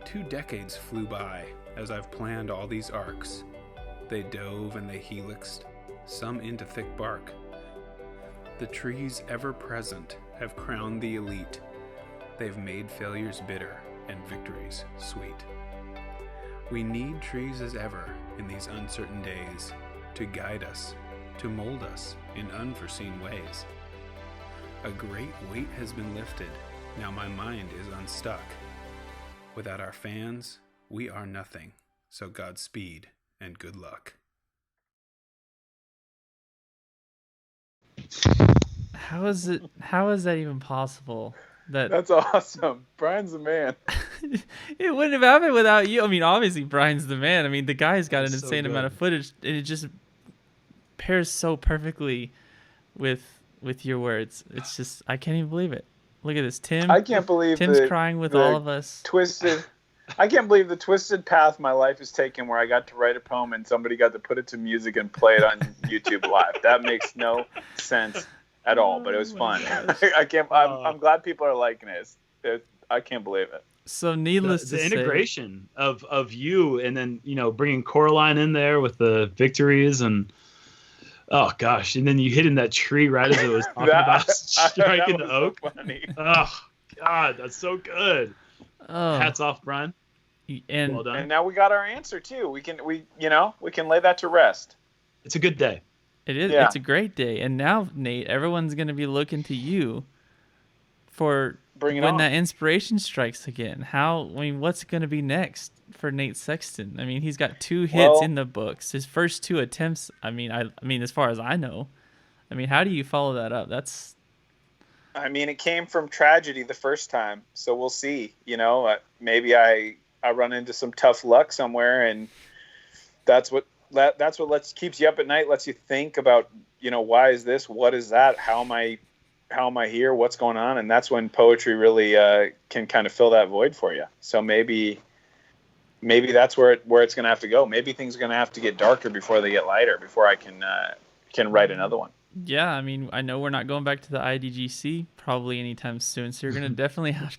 2 decades flew by as I've planned all these arcs. They dove and they helixed, some into thick bark. The trees ever present have crowned the elite. They've made failures bitter and victories sweet. We need trees as ever in these uncertain days to guide us, to mold us in unforeseen ways. A great weight has been lifted, now my mind is unstuck. Without our fans, we are nothing, so Godspeed and good luck. How is that even possible? That's awesome. Brian's the man. It wouldn't have happened without you. I mean, obviously Brian's the man. I mean, the guy's got an That's so insane amount of good. footage, and it just pairs so perfectly with your words. It's just, I can't even believe it. Look at this, Tim. I can't believe Tim's crying with all of us. I can't believe the twisted path my life has taken, where I got to write a poem and somebody got to put it to music and play it on YouTube live. That makes no sense at all, but it was fun. I'm glad people are liking it. I can't believe it. So needless to say, the integration of you, and then bringing Coraline in there with the victories, and oh gosh, and then you hitting that tree right as it was talking about striking the oak. So funny. Oh God, that's so good. Oh. Hats off, Brian. And well done. And now we got our answer too. We can lay that to rest. It's a good day. It is. Yeah. It's a great day. And now, Nate, everyone's going to be looking to you for when that inspiration strikes again. What's going to be next for Nate Sexton? I mean, he's got 2 hits in the books. His first 2 attempts. I mean, as far as I know. I mean, how do you follow that up? It came from tragedy the first time, so we'll see. Maybe I run into some tough luck somewhere, and that's what keeps you up at night, lets you think about, why is this, what is that, how am I here, what's going on, and that's when poetry really can kind of fill that void for you. So maybe that's where it's going to have to go. Maybe things are going to have to get darker before they get lighter, before I can write another one. Yeah, I mean, I know we're not going back to the IDGC probably anytime soon, so you're going to definitely have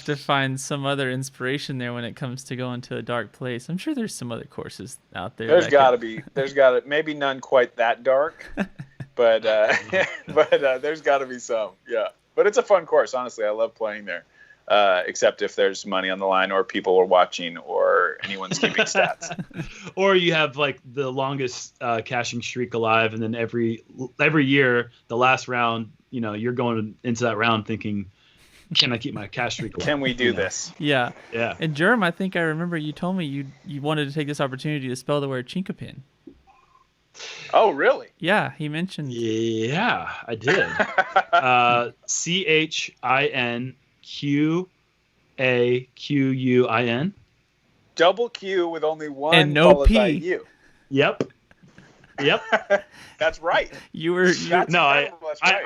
to find some other inspiration there when it comes to going to a dark place. I'm sure there's some other courses out there. There's got to maybe none quite that dark, but there's got to be some. Yeah, but it's a fun course. Honestly, I love playing there. Except if there's money on the line, or people are watching, or anyone's keeping stats. Or you have like the longest cashing streak alive, and then every year, the last round, you're going into that round thinking, can I keep my cash streak alive? Can we do this? Yeah. Yeah. And Germ, I think I remember you told me you wanted to take this opportunity to spell the word chinkapin. Oh, really? Yeah, he mentioned. Yeah, I did. CHINQAQUIN. Double Q with only one and no followed P. by U. Yep. That's right. I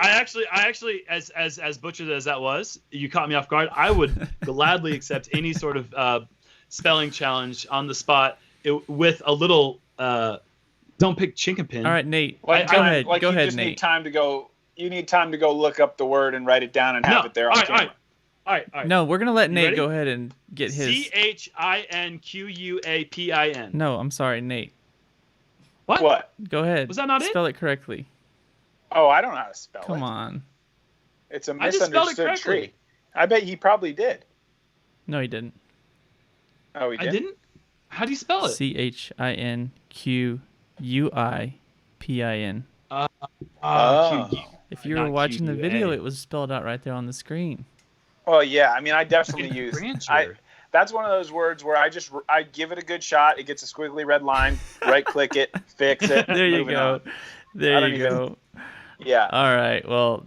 actually, as butchered as that was, you caught me off guard. I would gladly accept any sort of spelling challenge on the spot with a little. Don't pick chinkapin. All right, Nate. Go ahead. Go ahead, Nate. You need time to go look up the word and write it down and have it there on camera. All right. No, we're gonna let Nate go ahead and get his. CHINQUAPIN. No, I'm sorry, Nate. What? Go ahead. Was that not Spell it correctly. Oh, I don't know how to spell it. Come on. It's a misunderstood tree. I bet he probably did. No, he didn't. Oh, he didn't? I didn't? How do you spell it? CHINQUIPIN. If you were watching the video, it was spelled out right there on the screen. Oh, yeah. I definitely use that's one of those words where I give it a good shot. It gets a squiggly red line. Right click it, fix it. There you go. There you go. Yeah. All right. Well,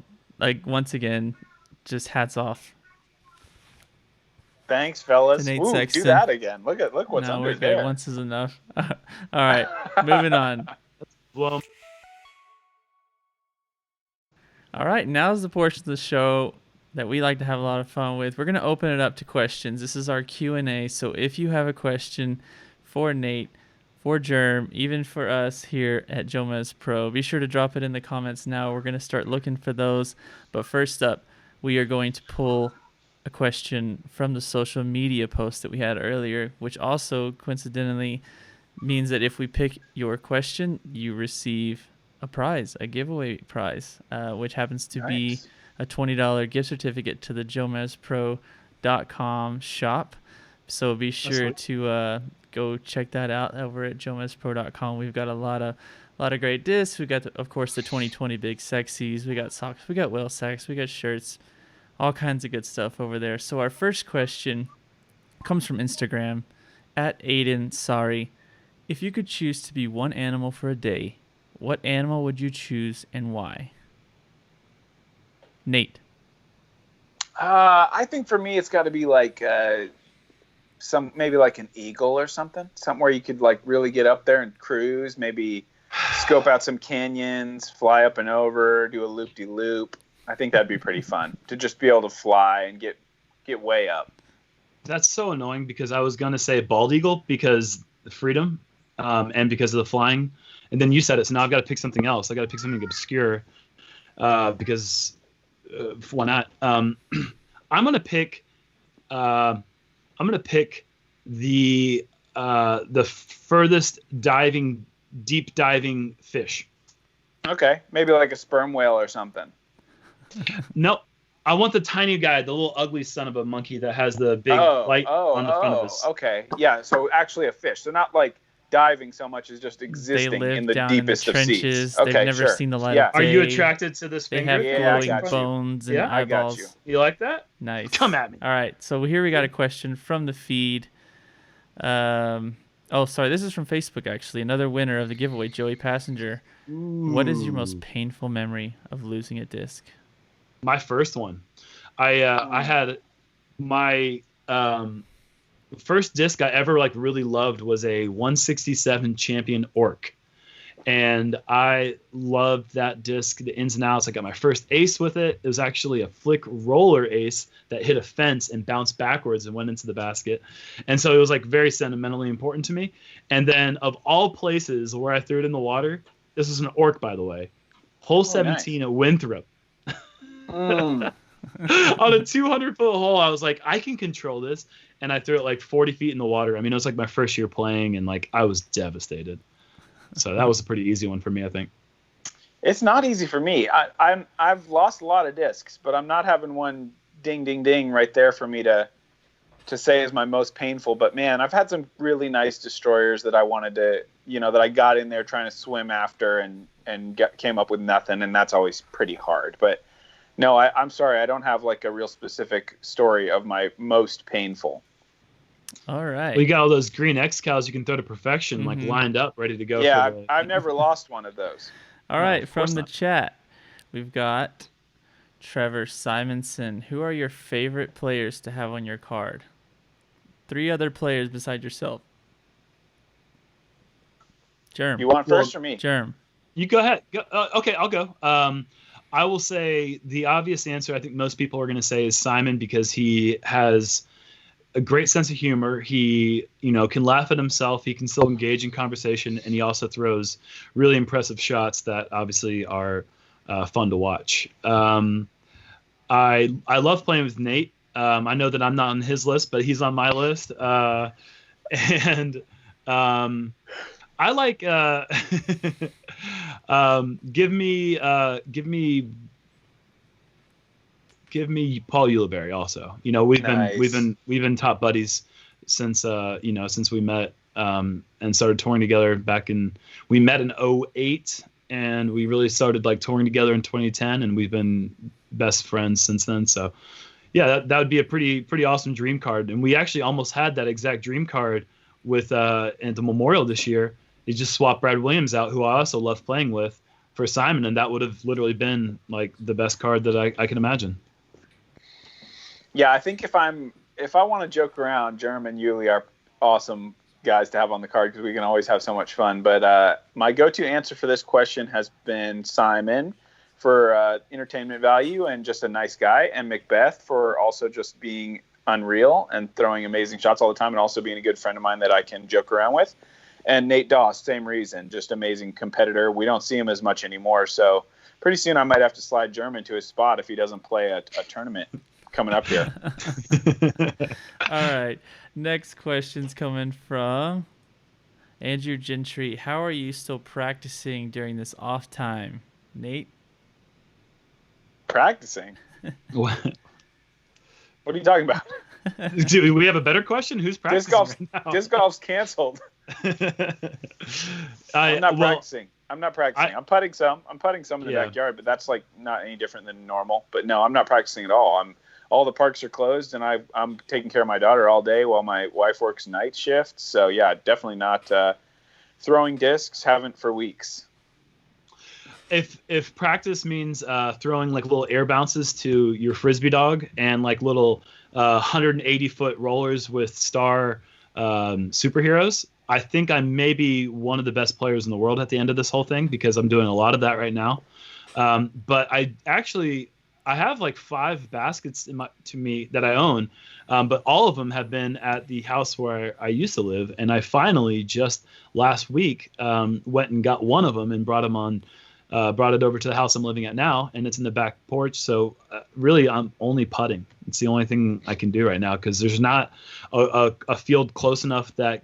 once again, just hats off. Thanks, fellas. Nate Ooh, Sexton. do that again. Look what's under there. Once is enough. All right. Moving on. Well. All right. Now's the portion of the show that we like to have a lot of fun with. We're going to open it up to questions. This is our Q&A. So if you have a question for Nate, for Germ, even for us here at JomezPro, be sure to drop it in the comments now. We're going to start looking for those. But first up, we are going to pull a question from the social media post that we had earlier, which also coincidentally means that if we pick your question, you receive a prize, a giveaway prize, which happens to be a $20 gift certificate to the JomezPro.com shop. So be sure to go check that out over at JomezPro.com. We've got a lot of great discs. We've got, of course, the 2020 Big Sexies. We got socks. We got whale sacks. We got shirts. All kinds of good stuff over there. So our first question comes from Instagram at Aiden Sorry. If you could choose to be one animal for a day, what animal would you choose and why? Nate. I think for me it's got to be maybe like an eagle or something where you could really get up there and cruise, maybe scope out some canyons, fly up and over, do a loop-de-loop. I think that'd be pretty fun to just be able to fly and get way up. That's so annoying because I was gonna say bald eagle because the freedom, and because of the flying, and then you said it, so now I've got to pick something else. I got to pick something obscure, because why not? I'm gonna pick the furthest deep diving fish. Okay, maybe like a sperm whale or something. Nope. I want the tiny guy, the little ugly son of a monkey that has the big light on the front of his. Okay. Yeah, so actually a fish. So not like diving so much as just existing in the deepest of seas. Okay, They've never seen the light of day. Are you attracted to this They finger? have glowing bones and eyeballs. I got you. You like that? Nice. Come at me. All right, so here we got a question from the feed. This is from Facebook, actually. Another winner of the giveaway, Joey Passenger. Ooh. What is your most painful memory of losing a disc? My first one. I had my first disc I ever really loved was a 167 Champion Orc. And I loved that disc, the ins and outs. I got my first ace with it. It was actually a flick roller ace that hit a fence and bounced backwards and went into the basket. And so it was very sentimentally important to me. And then of all places where I threw it in the water, this was an Orc, by the way. Hole 17 at Winthrop. On a 200-foot hole, I was like, I can control this. And I threw it 40 feet in the water. I mean, it was my first year playing, and I was devastated. So that was a pretty easy one for me, I think. It's not easy for me. I've lost a lot of discs, but I'm not having one ding, ding, ding right there for me to say is my most painful. But man, I've had some really nice destroyers that I wanted to, that I got in there trying to swim after and came up with nothing, and that's always pretty hard. But no, I'm sorry, I don't have a real specific story of my most painful. All right. We got all those green X cows you can throw to perfection, lined up, ready to go. Yeah, I've never lost one of those. All right, from the chat, we've got Trevor Simonson. Who are your favorite players to have on your card? 3 other players besides yourself. Germ. You want first or me? Germ. You go ahead. Okay, I'll go. I will say the obvious answer I think most people are going to say is Simon, because he has a great sense of humor. He, can laugh at himself. He can still engage in conversation, and he also throws really impressive shots that obviously are fun to watch. I love playing with Nate. I know that I'm not on his list, but he's on my list. And I like give me Paul Ulibarri also. We've been top buddies since since we met and started touring together we met in 2008, and we really started touring together in 2010, and we've been best friends since then. So yeah, that would be a pretty awesome dream card. And we actually almost had that exact dream card with at the Memorial this year. He just swapped Brad Williams out, who I also love playing with, for Simon, and that would have literally been the best card that I can imagine. Yeah, I think if I want to joke around, Germ and Yuli are awesome guys to have on the card because we can always have so much fun. But my go-to answer for this question has been Simon for entertainment value and just a nice guy, and Macbeth for also just being unreal and throwing amazing shots all the time, and also being a good friend of mine that I can joke around with. And Nate Doss, same reason, just amazing competitor. We don't see him as much anymore, so pretty soon I might have to slide Germ into his spot if he doesn't play a tournament coming up here. All right. Next question's coming from Andrew Gentry. How are you still practicing during this off time? Nate? Practicing? What are you talking about? Do we have a better question? Who's practicing? Disc golf's canceled. I'm not practicing. I'm putting some in the backyard, but that's not any different than normal. But no, I'm not practicing at all. All the parks are closed, and I'm taking care of my daughter all day while my wife works night shift. So yeah, definitely not throwing discs. Haven't for weeks. If practice means throwing little air bounces to your frisbee dog and little 180-foot rollers with star superheroes, I think I may be one of the best players in the world at the end of this whole thing because I'm doing a lot of that right now. But I have like 5 baskets to me that I own, but all of them have been at the house where I used to live. And I finally just last week went and got one of them and brought it over to the house I'm living at now, and it's in the back porch. So really, I'm only putting. It's the only thing I can do right now because there's not a field close enough that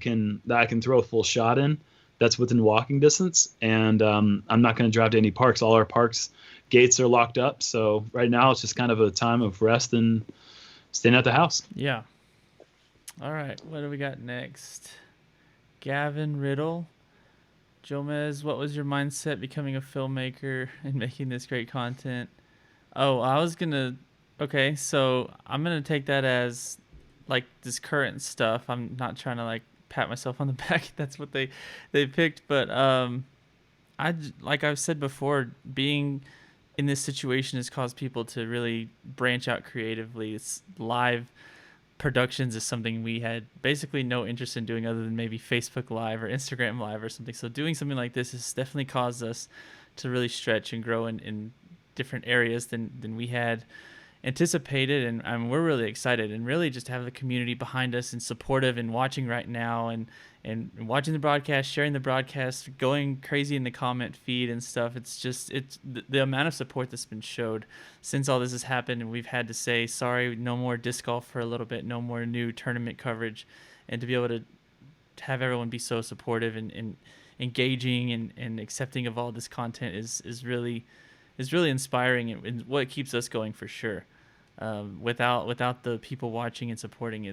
I can throw a full shot in that's within walking distance. And I'm not going to drive to any parks. All our parks gates are locked up. So right now it's just kind of a time of rest and staying at the house. Yeah. All right. What do we got next? Gavin Riddle. Jomez, what was your mindset becoming a filmmaker and making this great content? Oh, okay, so I'm going to take that as like this current stuff. I'm not trying to like pat myself on the back. That's what they picked. But like I've said before, being in this situation has caused people to really branch out creatively. It's live productions is something we had basically no interest in doing other than maybe Facebook Live or Instagram Live or something. So doing something like this has definitely caused us to really stretch and grow in different areas than we had anticipated. And we're really excited and really just have the community behind us and supportive and watching right now and watching the broadcast, sharing the broadcast, going crazy in the comment feed and stuff. It's the amount of support that's been showed since all this has happened, and we've had to say, sorry, no more disc golf for a little bit, no more new tournament coverage, and to be able to have everyone be so supportive and engaging and accepting of all this content is really inspiring and what keeps us going for sure. Without the people watching and supporting,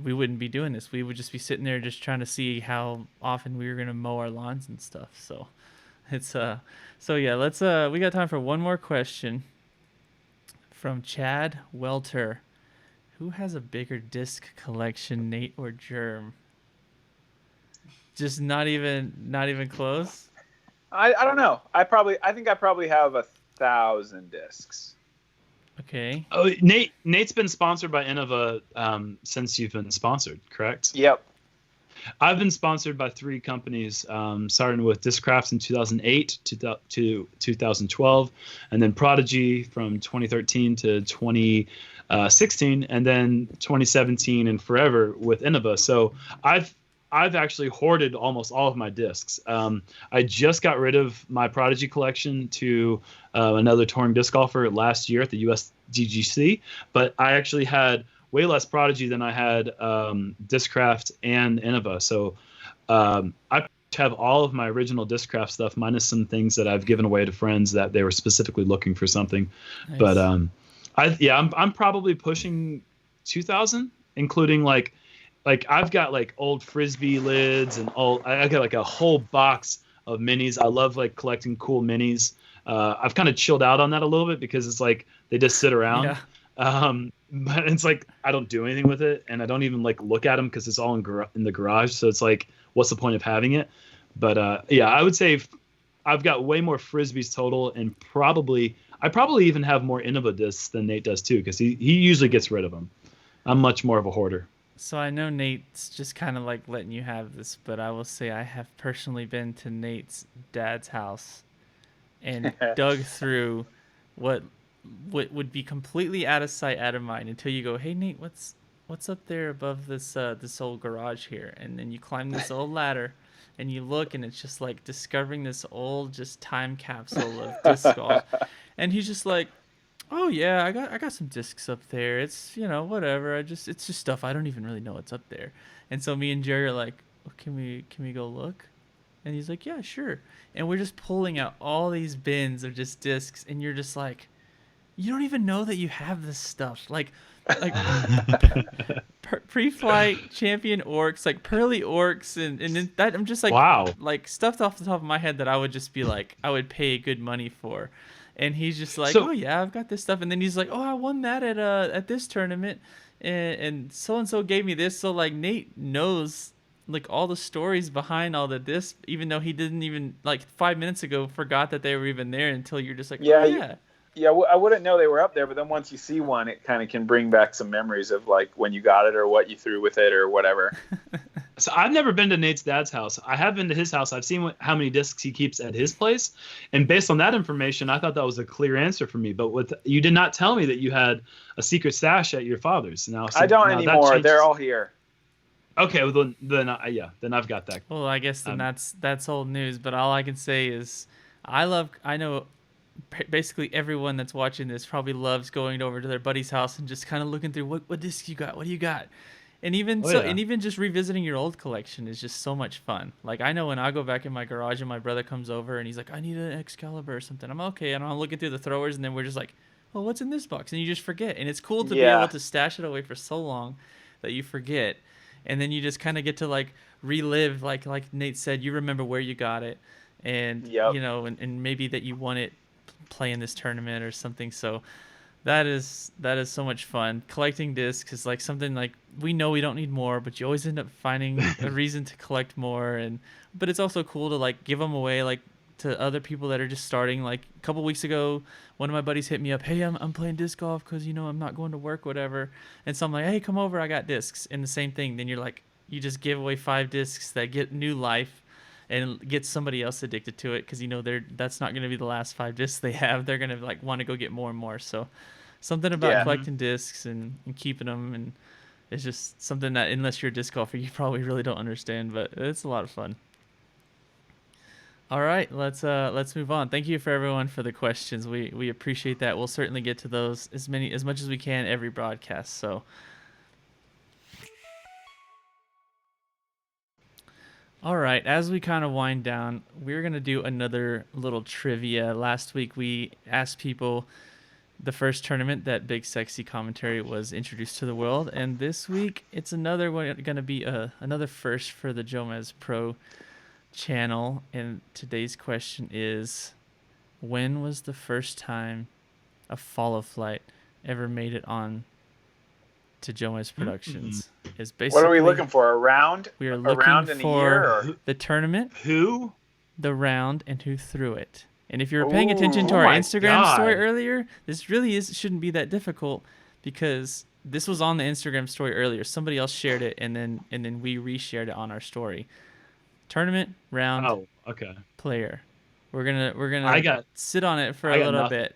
we wouldn't be doing this. We would just be sitting there just trying to see how often we were going to mow our lawns and stuff. So it's let's we got time for one more question from Chad Welter. Who has a bigger disc collection, Nate or Germ? Just not even close. I don't know. I think I probably have 1,000 discs. Okay. Oh, Nate's been sponsored by Innova since you've been sponsored, correct? Yep. I've been sponsored by 3 companies, starting with Discrafts in 2008 to 2012, and then Prodigy from 2013 to 2016, and then 2017 and forever with Innova. So I've actually hoarded almost all of my discs. I just got rid of my Prodigy collection to another touring disc golfer last year at the USDGC, but I actually had way less Prodigy than I had Discraft and Innova. So I have all of my original Discraft stuff minus some things that I've given away to friends that they were specifically looking for something. Nice. But I'm probably pushing 2,000, including like I've got like old Frisbee lids and I got like a whole box of minis. I love like collecting cool minis. I've kind of chilled out on that a little bit because it's like they just sit around. Yeah. But it's like I don't do anything with it, and I don't even like look at them because it's all in the garage. So it's like, what's the point of having it? But I would say I've got way more Frisbees total, and I probably even have more Innova discs than Nate does too, because he usually gets rid of them. I'm much more of a hoarder. So I know Nate's just kind of like letting you have this, but I will say I have personally been to Nate's dad's house and dug through what would be completely out of sight, out of mind until you go, hey Nate, what's up there above this old garage here? And then you climb this old ladder and you look, and it's just like discovering this old just time capsule of disc golf. And he's just like, oh yeah, I got some discs up there. It's, whatever. It's just stuff I don't even really know what's up there. And so me and Jerry are like, oh, can we go look? And he's like, yeah, sure. And we're just pulling out all these bins of just discs, and you're just like, you don't even know that you have this stuff. Like pre-flight champion orcs, like pearly orcs, and that I'm just like, wow, like stuff off the top of my head that I would just be like, I would pay good money for. And he's just like, oh yeah, I've got this stuff. And then he's like, oh, I won that at this tournament, and so gave me this. So like Nate knows like all the stories behind all the discs, even though he didn't even like 5 minutes ago forgot that they were even there until you're just like, yeah, oh, yeah. Yeah, I wouldn't know they were up there, but then once you see one, it kind of can bring back some memories of like when you got it or what you threw with it or whatever. So I've never been to Nate's dad's house. I have been to his house. I've seen how many discs he keeps at his place, and based on that information, I thought that was a clear answer for me. But you did not tell me that you had a secret stash at your father's. Now I don't anymore. They're all here. Okay, well, then I've got that. Well, I guess then that's old news. But all I can say is, I know basically everyone that's watching this probably loves going over to their buddy's house and just kind of looking through what disc you got, what do you got. And even and even just revisiting your old collection is just so much fun. Like, I know when I go back in my garage and my brother comes over and he's like, I need an Excalibur or something. I'm okay. And I'm looking through the throwers, and then we're just like, oh, what's in this box? And you just forget. And it's cool to be able to stash it away for so long that you forget. And then you just kind of get to like relive, like Nate said, you remember where you got it, and you know, and maybe that you won it playing this tournament or something. So that is so much fun. Collecting discs is like something like, we know we don't need more, but you always end up finding a reason to collect more. But it's also cool to like give them away, like to other people that are just starting. Like a couple weeks ago, one of my buddies hit me up, hey, I'm playing disc golf because, you know, I'm not going to work, whatever. And so I'm like, hey, come over, I got discs. And the same thing. Then you're like, you just give away 5 discs that get new life and get somebody else addicted to it, because, you know, that's not going to be the last 5 discs they have. They're going to like want to go get more and more. So something about collecting discs and keeping them, and it's just something that, unless you're a disc golfer, you probably really don't understand, but it's a lot of fun. All right, let's move on. Thank you for everyone for the questions. We appreciate that. We'll certainly get to those as much as we can every broadcast. So, all right, as we kind of wind down, we're gonna do another little trivia. Last week we asked people the first tournament that Big Sexy Commentary was introduced to the world, and this week it's another one, gonna be another first for the JomezPro channel. And today's question is, when was the first time a follow flight ever made it on to Jomez Productions? Is basically, what are we looking for? A round? We are looking for a year, or? the tournament, the round, and who threw it. And if you're paying attention to our Instagram story earlier, this really shouldn't be that difficult, because this was on the Instagram story earlier. Somebody else shared it, and then we reshared it on our story. Tournament, round, player. We're gonna sit on it for a little bit.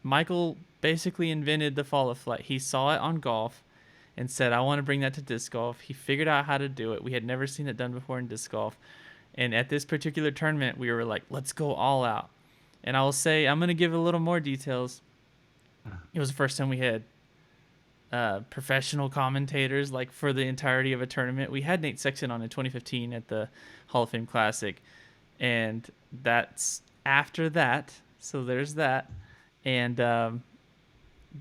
Michael basically invented the follow flight. He saw it on golf and said, I want to bring that to disc golf. He figured out how to do it. We had never seen it done before in disc golf. And at this particular tournament, we were like, let's go all out. And I will say, I'm going to give a little more details. It was the first time we had professional commentators, like, for the entirety of a tournament. We had Nate Sexton on in 2015 at the Hall of Fame Classic, and that's after that. So there's that. And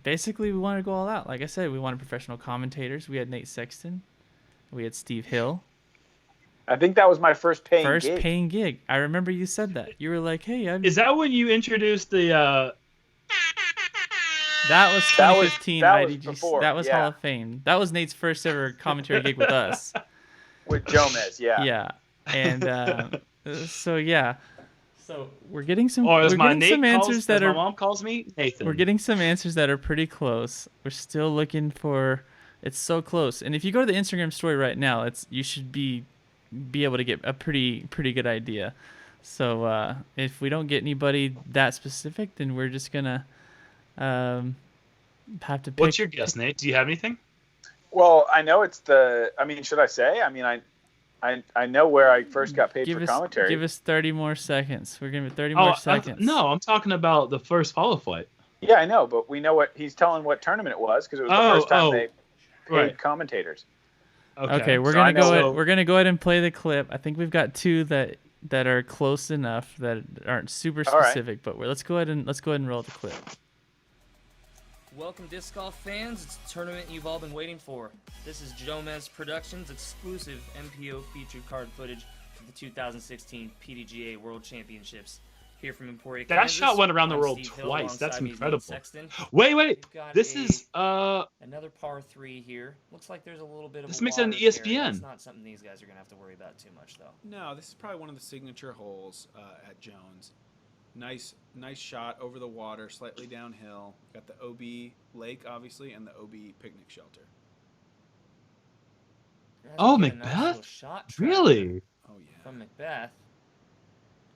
basically, we wanted to go all out. Like I said, we wanted professional commentators. We had Nate Sexton. We had Steve Hill. I think that was my first paying gig. I remember you said that. You were like, hey, is that when you introduced the... That was 2015 IDG. Before, that was Hall of Fame. That was Nate's first ever commentary gig with us. With Jomez, yeah. Yeah. And so, yeah. So we're getting some, answers that are... My mom calls me Nathan. We're getting some answers that are pretty close. We're still looking for... It's so close. And if you go to the Instagram story right now, you should be able to get a pretty good idea. So if we don't get anybody that specific, then we're just gonna have to pick. What's your guess, Nate? Do you have anything? Well, I know it's the... I mean, should I say? I mean, I know where I first got paid for commentary. Give us 30 more seconds. We're giving 30 more seconds. I'm talking about the first follow flight. Yeah, I know, but we know what he's telling, what tournament it was, because it was the first time they paid commentators. Okay, we're gonna go ahead and play the clip. I think we've got 2 that are close enough that aren't super specific, but let's go ahead and roll the clip. Welcome, disc golf fans. It's the tournament you've all been waiting for. This is Jomez Productions' exclusive MPO featured card footage of the 2016 PDGA World Championships. Here from Emporia, Kansas. That shot went around the world twice. That's incredible. Wait. This is another par 3 here. Looks like there's a little bit of. This makes it an ESPN. It's not something these guys are gonna have to worry about too much, though. No, this is probably one of the signature holes at Jones. Nice shot over the water, slightly downhill. Got the OB lake, obviously, and the OB picnic shelter. Oh, Get a nice Macbeth? little shot track Really? Oh yeah. from Macbeth.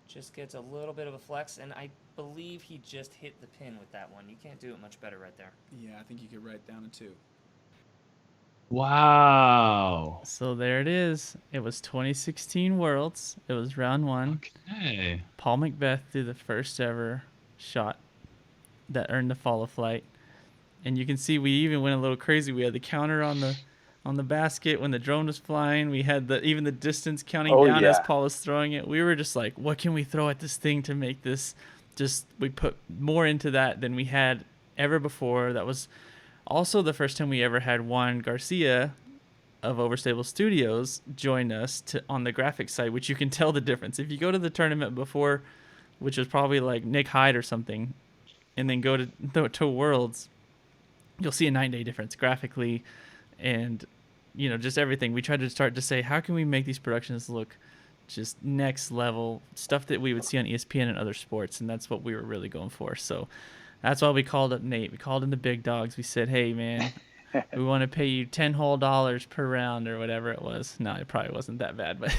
Just gets a little bit of a flex, and I believe he just hit the pin with that one. You can't do it much better right there. Yeah, I think you could write down a 2. Wow. So there it is. It was 2016 Worlds. It was round 1. Okay. Paul Macbeth threw the first ever shot that earned the follow flight. And you can see we even went a little crazy. We had the counter on the basket when the drone was flying. We had even the distance counting down as Paul was throwing it. We were just like, what can we throw at this thing to make this we put more into that than we had ever before. That was also the first time we ever had Juan Garcia of Overstable Studios join us on the graphics side, which you can tell the difference. If you go to the tournament before, which was probably like Nick Hyde or something, and then go to Worlds, you'll see a 9-day difference graphically and, just everything. We tried to start to say, how can we make these productions look just next level, stuff that we would see on ESPN and other sports, and that's what we were really going for. So that's why we called up Nate. We called in the big dogs. We said, hey, man, we want to pay you $10 whole per round or whatever it was. No, it probably wasn't that bad, but...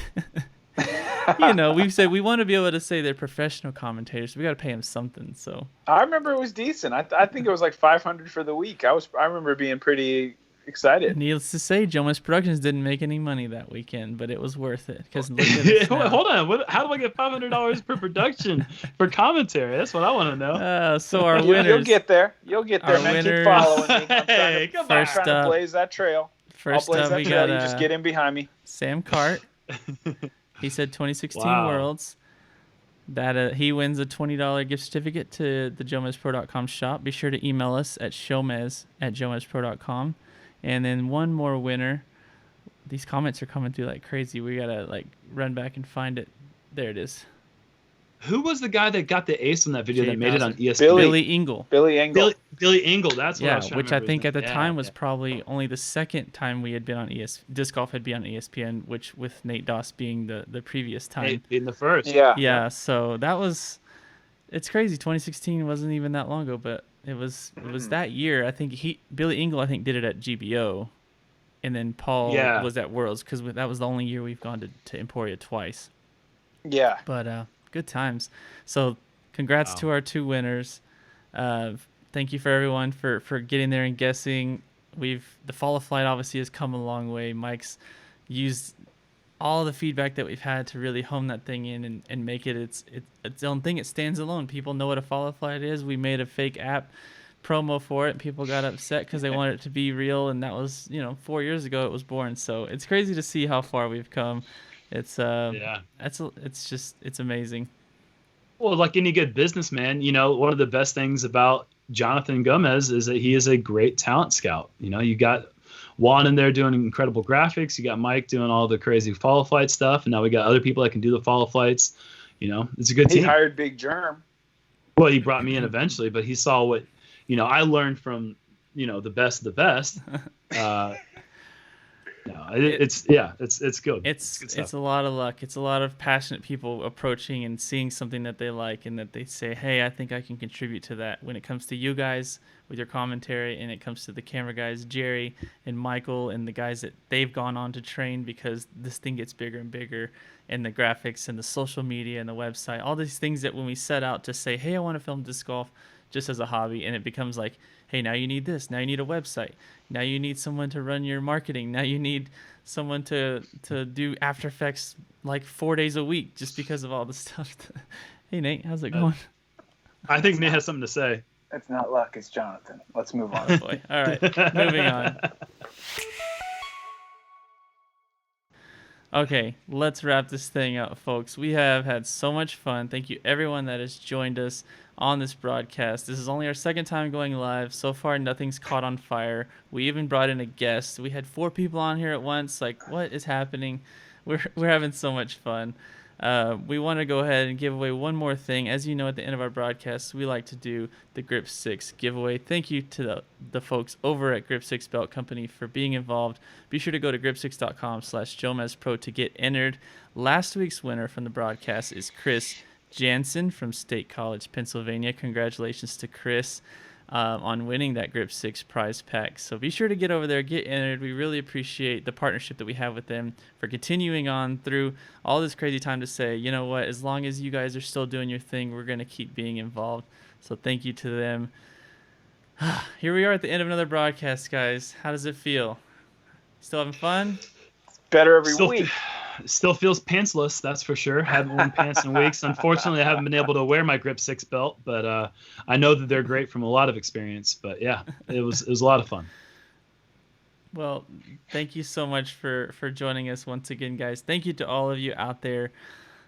we said we want to be able to say they're professional commentators. So we got to pay them something. So I remember it was decent. I think it was like $500 for the week. I remember being pretty excited. Needless to say, Jomez Productions didn't make any money that weekend, but it was worth it because hold on. How do I get $500 per production for commentary? That's what I want to know. So our winners. You'll get there. Man. Winners, keep following me. I'm trying to blaze that trail. First I'll blaze up, that we trail. got You just get in behind me. Sam Cart. He said 2016 Wow. Worlds. That he wins a $20 gift certificate to the JomezPro.com shop. Be sure to email us at showmez@jomezpro.com. And then one more winner. These comments are coming through like crazy. We gotta run back and find it. There it is. Who was the guy that got the ace on that video Jay that made it on Bowser. ESPN? Billy Engel. Billy Engel. Billy Engel. That's what I was trying which to I remember think his at the name. time was probably only the second time we had been on Disc Golf had been on ESPN, which with Nate Doss being the previous time. In the first. Yeah. So that was, it's crazy. 2016 wasn't even that long ago, but it was that year. I think Billy Engel did it at GBO, and then Paul was at Worlds because that was the only year we've gone to Emporia twice. Yeah. But good times. So congrats to our 2 winners. Thank you for everyone for getting there and guessing. The follow flight obviously has come a long way. Mike's used all the feedback that we've had to really hone that thing in and make it its own thing. It stands alone. People know what a follow flight is. We made a fake app promo for it. People got upset because they wanted it to be real, and that was 4 years ago it was born. So it's crazy to see how far we've come. It's it's amazing. Well, like any good businessman, one of the best things about Jonathan Gomez is that he is a great talent scout. You got Juan in there doing incredible graphics. You got Mike doing all the crazy follow flight stuff, and now we got other people that can do the follow flights. It's a good team. He hired Big Germ. Well, he brought me in eventually, but he saw what I learned from the best of the best. It's good. It's a lot of luck. It's a lot of passionate people approaching and seeing something that they like and that they say, hey, I think I can contribute to that. When it comes to you guys with your commentary, and it comes to the camera guys, Jerry and Michael, and the guys that they've gone on to train, because this thing gets bigger and bigger, and the graphics and the social media and the website, all these things that when we set out to say, hey, I want to film disc golf just as a hobby, and it becomes like, hey, now you need this. Now you need a website. Now you need someone to run your marketing. Now you need someone to do After Effects like 4 days a week just because of all the stuff. Hey, Nate, how's it going? I think Nate has something to say. It's not luck. It's Jonathan. Let's move on. Oh, boy. All right, moving on. Okay, let's wrap this thing up, folks. We have had so much fun. Thank you, everyone that has joined us on this broadcast. This is only our second time going live. So far, nothing's caught on fire. We even brought in a guest. We had 4 people on here at once. Like, what is happening? We're having so much fun. We want to go ahead and give away one more thing. As you know, at the end of our broadcast, we like to do the Grip 6 giveaway. Thank you to the folks over at Grip 6 Belt Company for being involved. Be sure to go to grip6.com/JomezPro to get entered. Last week's winner from the broadcast is Chris Jansen from State College, Pennsylvania. Congratulations to Chris. on winning that Grip 6 prize pack. So be sure to get over there, get entered. We really appreciate the partnership that we have with them for continuing on through all this crazy time to say, you know what, as long as you guys are still doing your thing, we're going to keep being involved. So thank you to them. Here we are at the end of another broadcast, guys. How does it feel? Still having fun? Better every week. Still feels pantsless, that's for sure. Haven't worn pants in weeks. Unfortunately, I haven't been able to wear my Grip 6 belt, but I know that they're great from a lot of experience. But yeah, it was a lot of fun. Well, thank you so much for joining us once again, guys. Thank you to all of you out there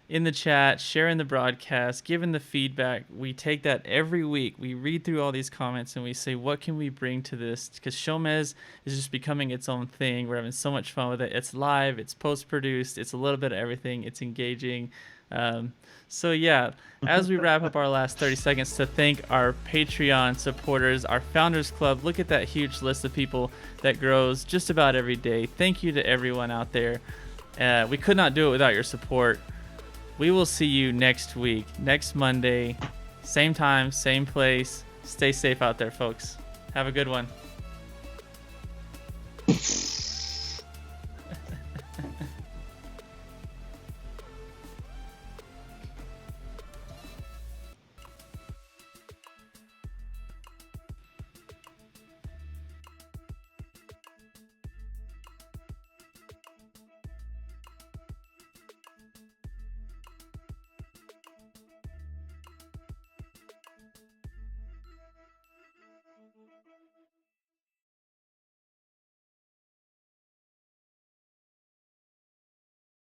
in the chat, sharing the broadcast, giving the feedback. We take that every week. We read through all these comments and we say, what can we bring to this? Because SHOWMEZ is just becoming its own thing. We're having so much fun with it. It's live, it's post-produced, it's a little bit of everything, it's engaging. So yeah, as we wrap up our last 30 seconds, to thank our Patreon supporters, our Founders Club. Look at that huge list of people that grows just about every day. Thank you to everyone out there. We could not do it without your support. We will see you next week, next Monday, same time, same place. Stay safe out there, folks. Have a good one.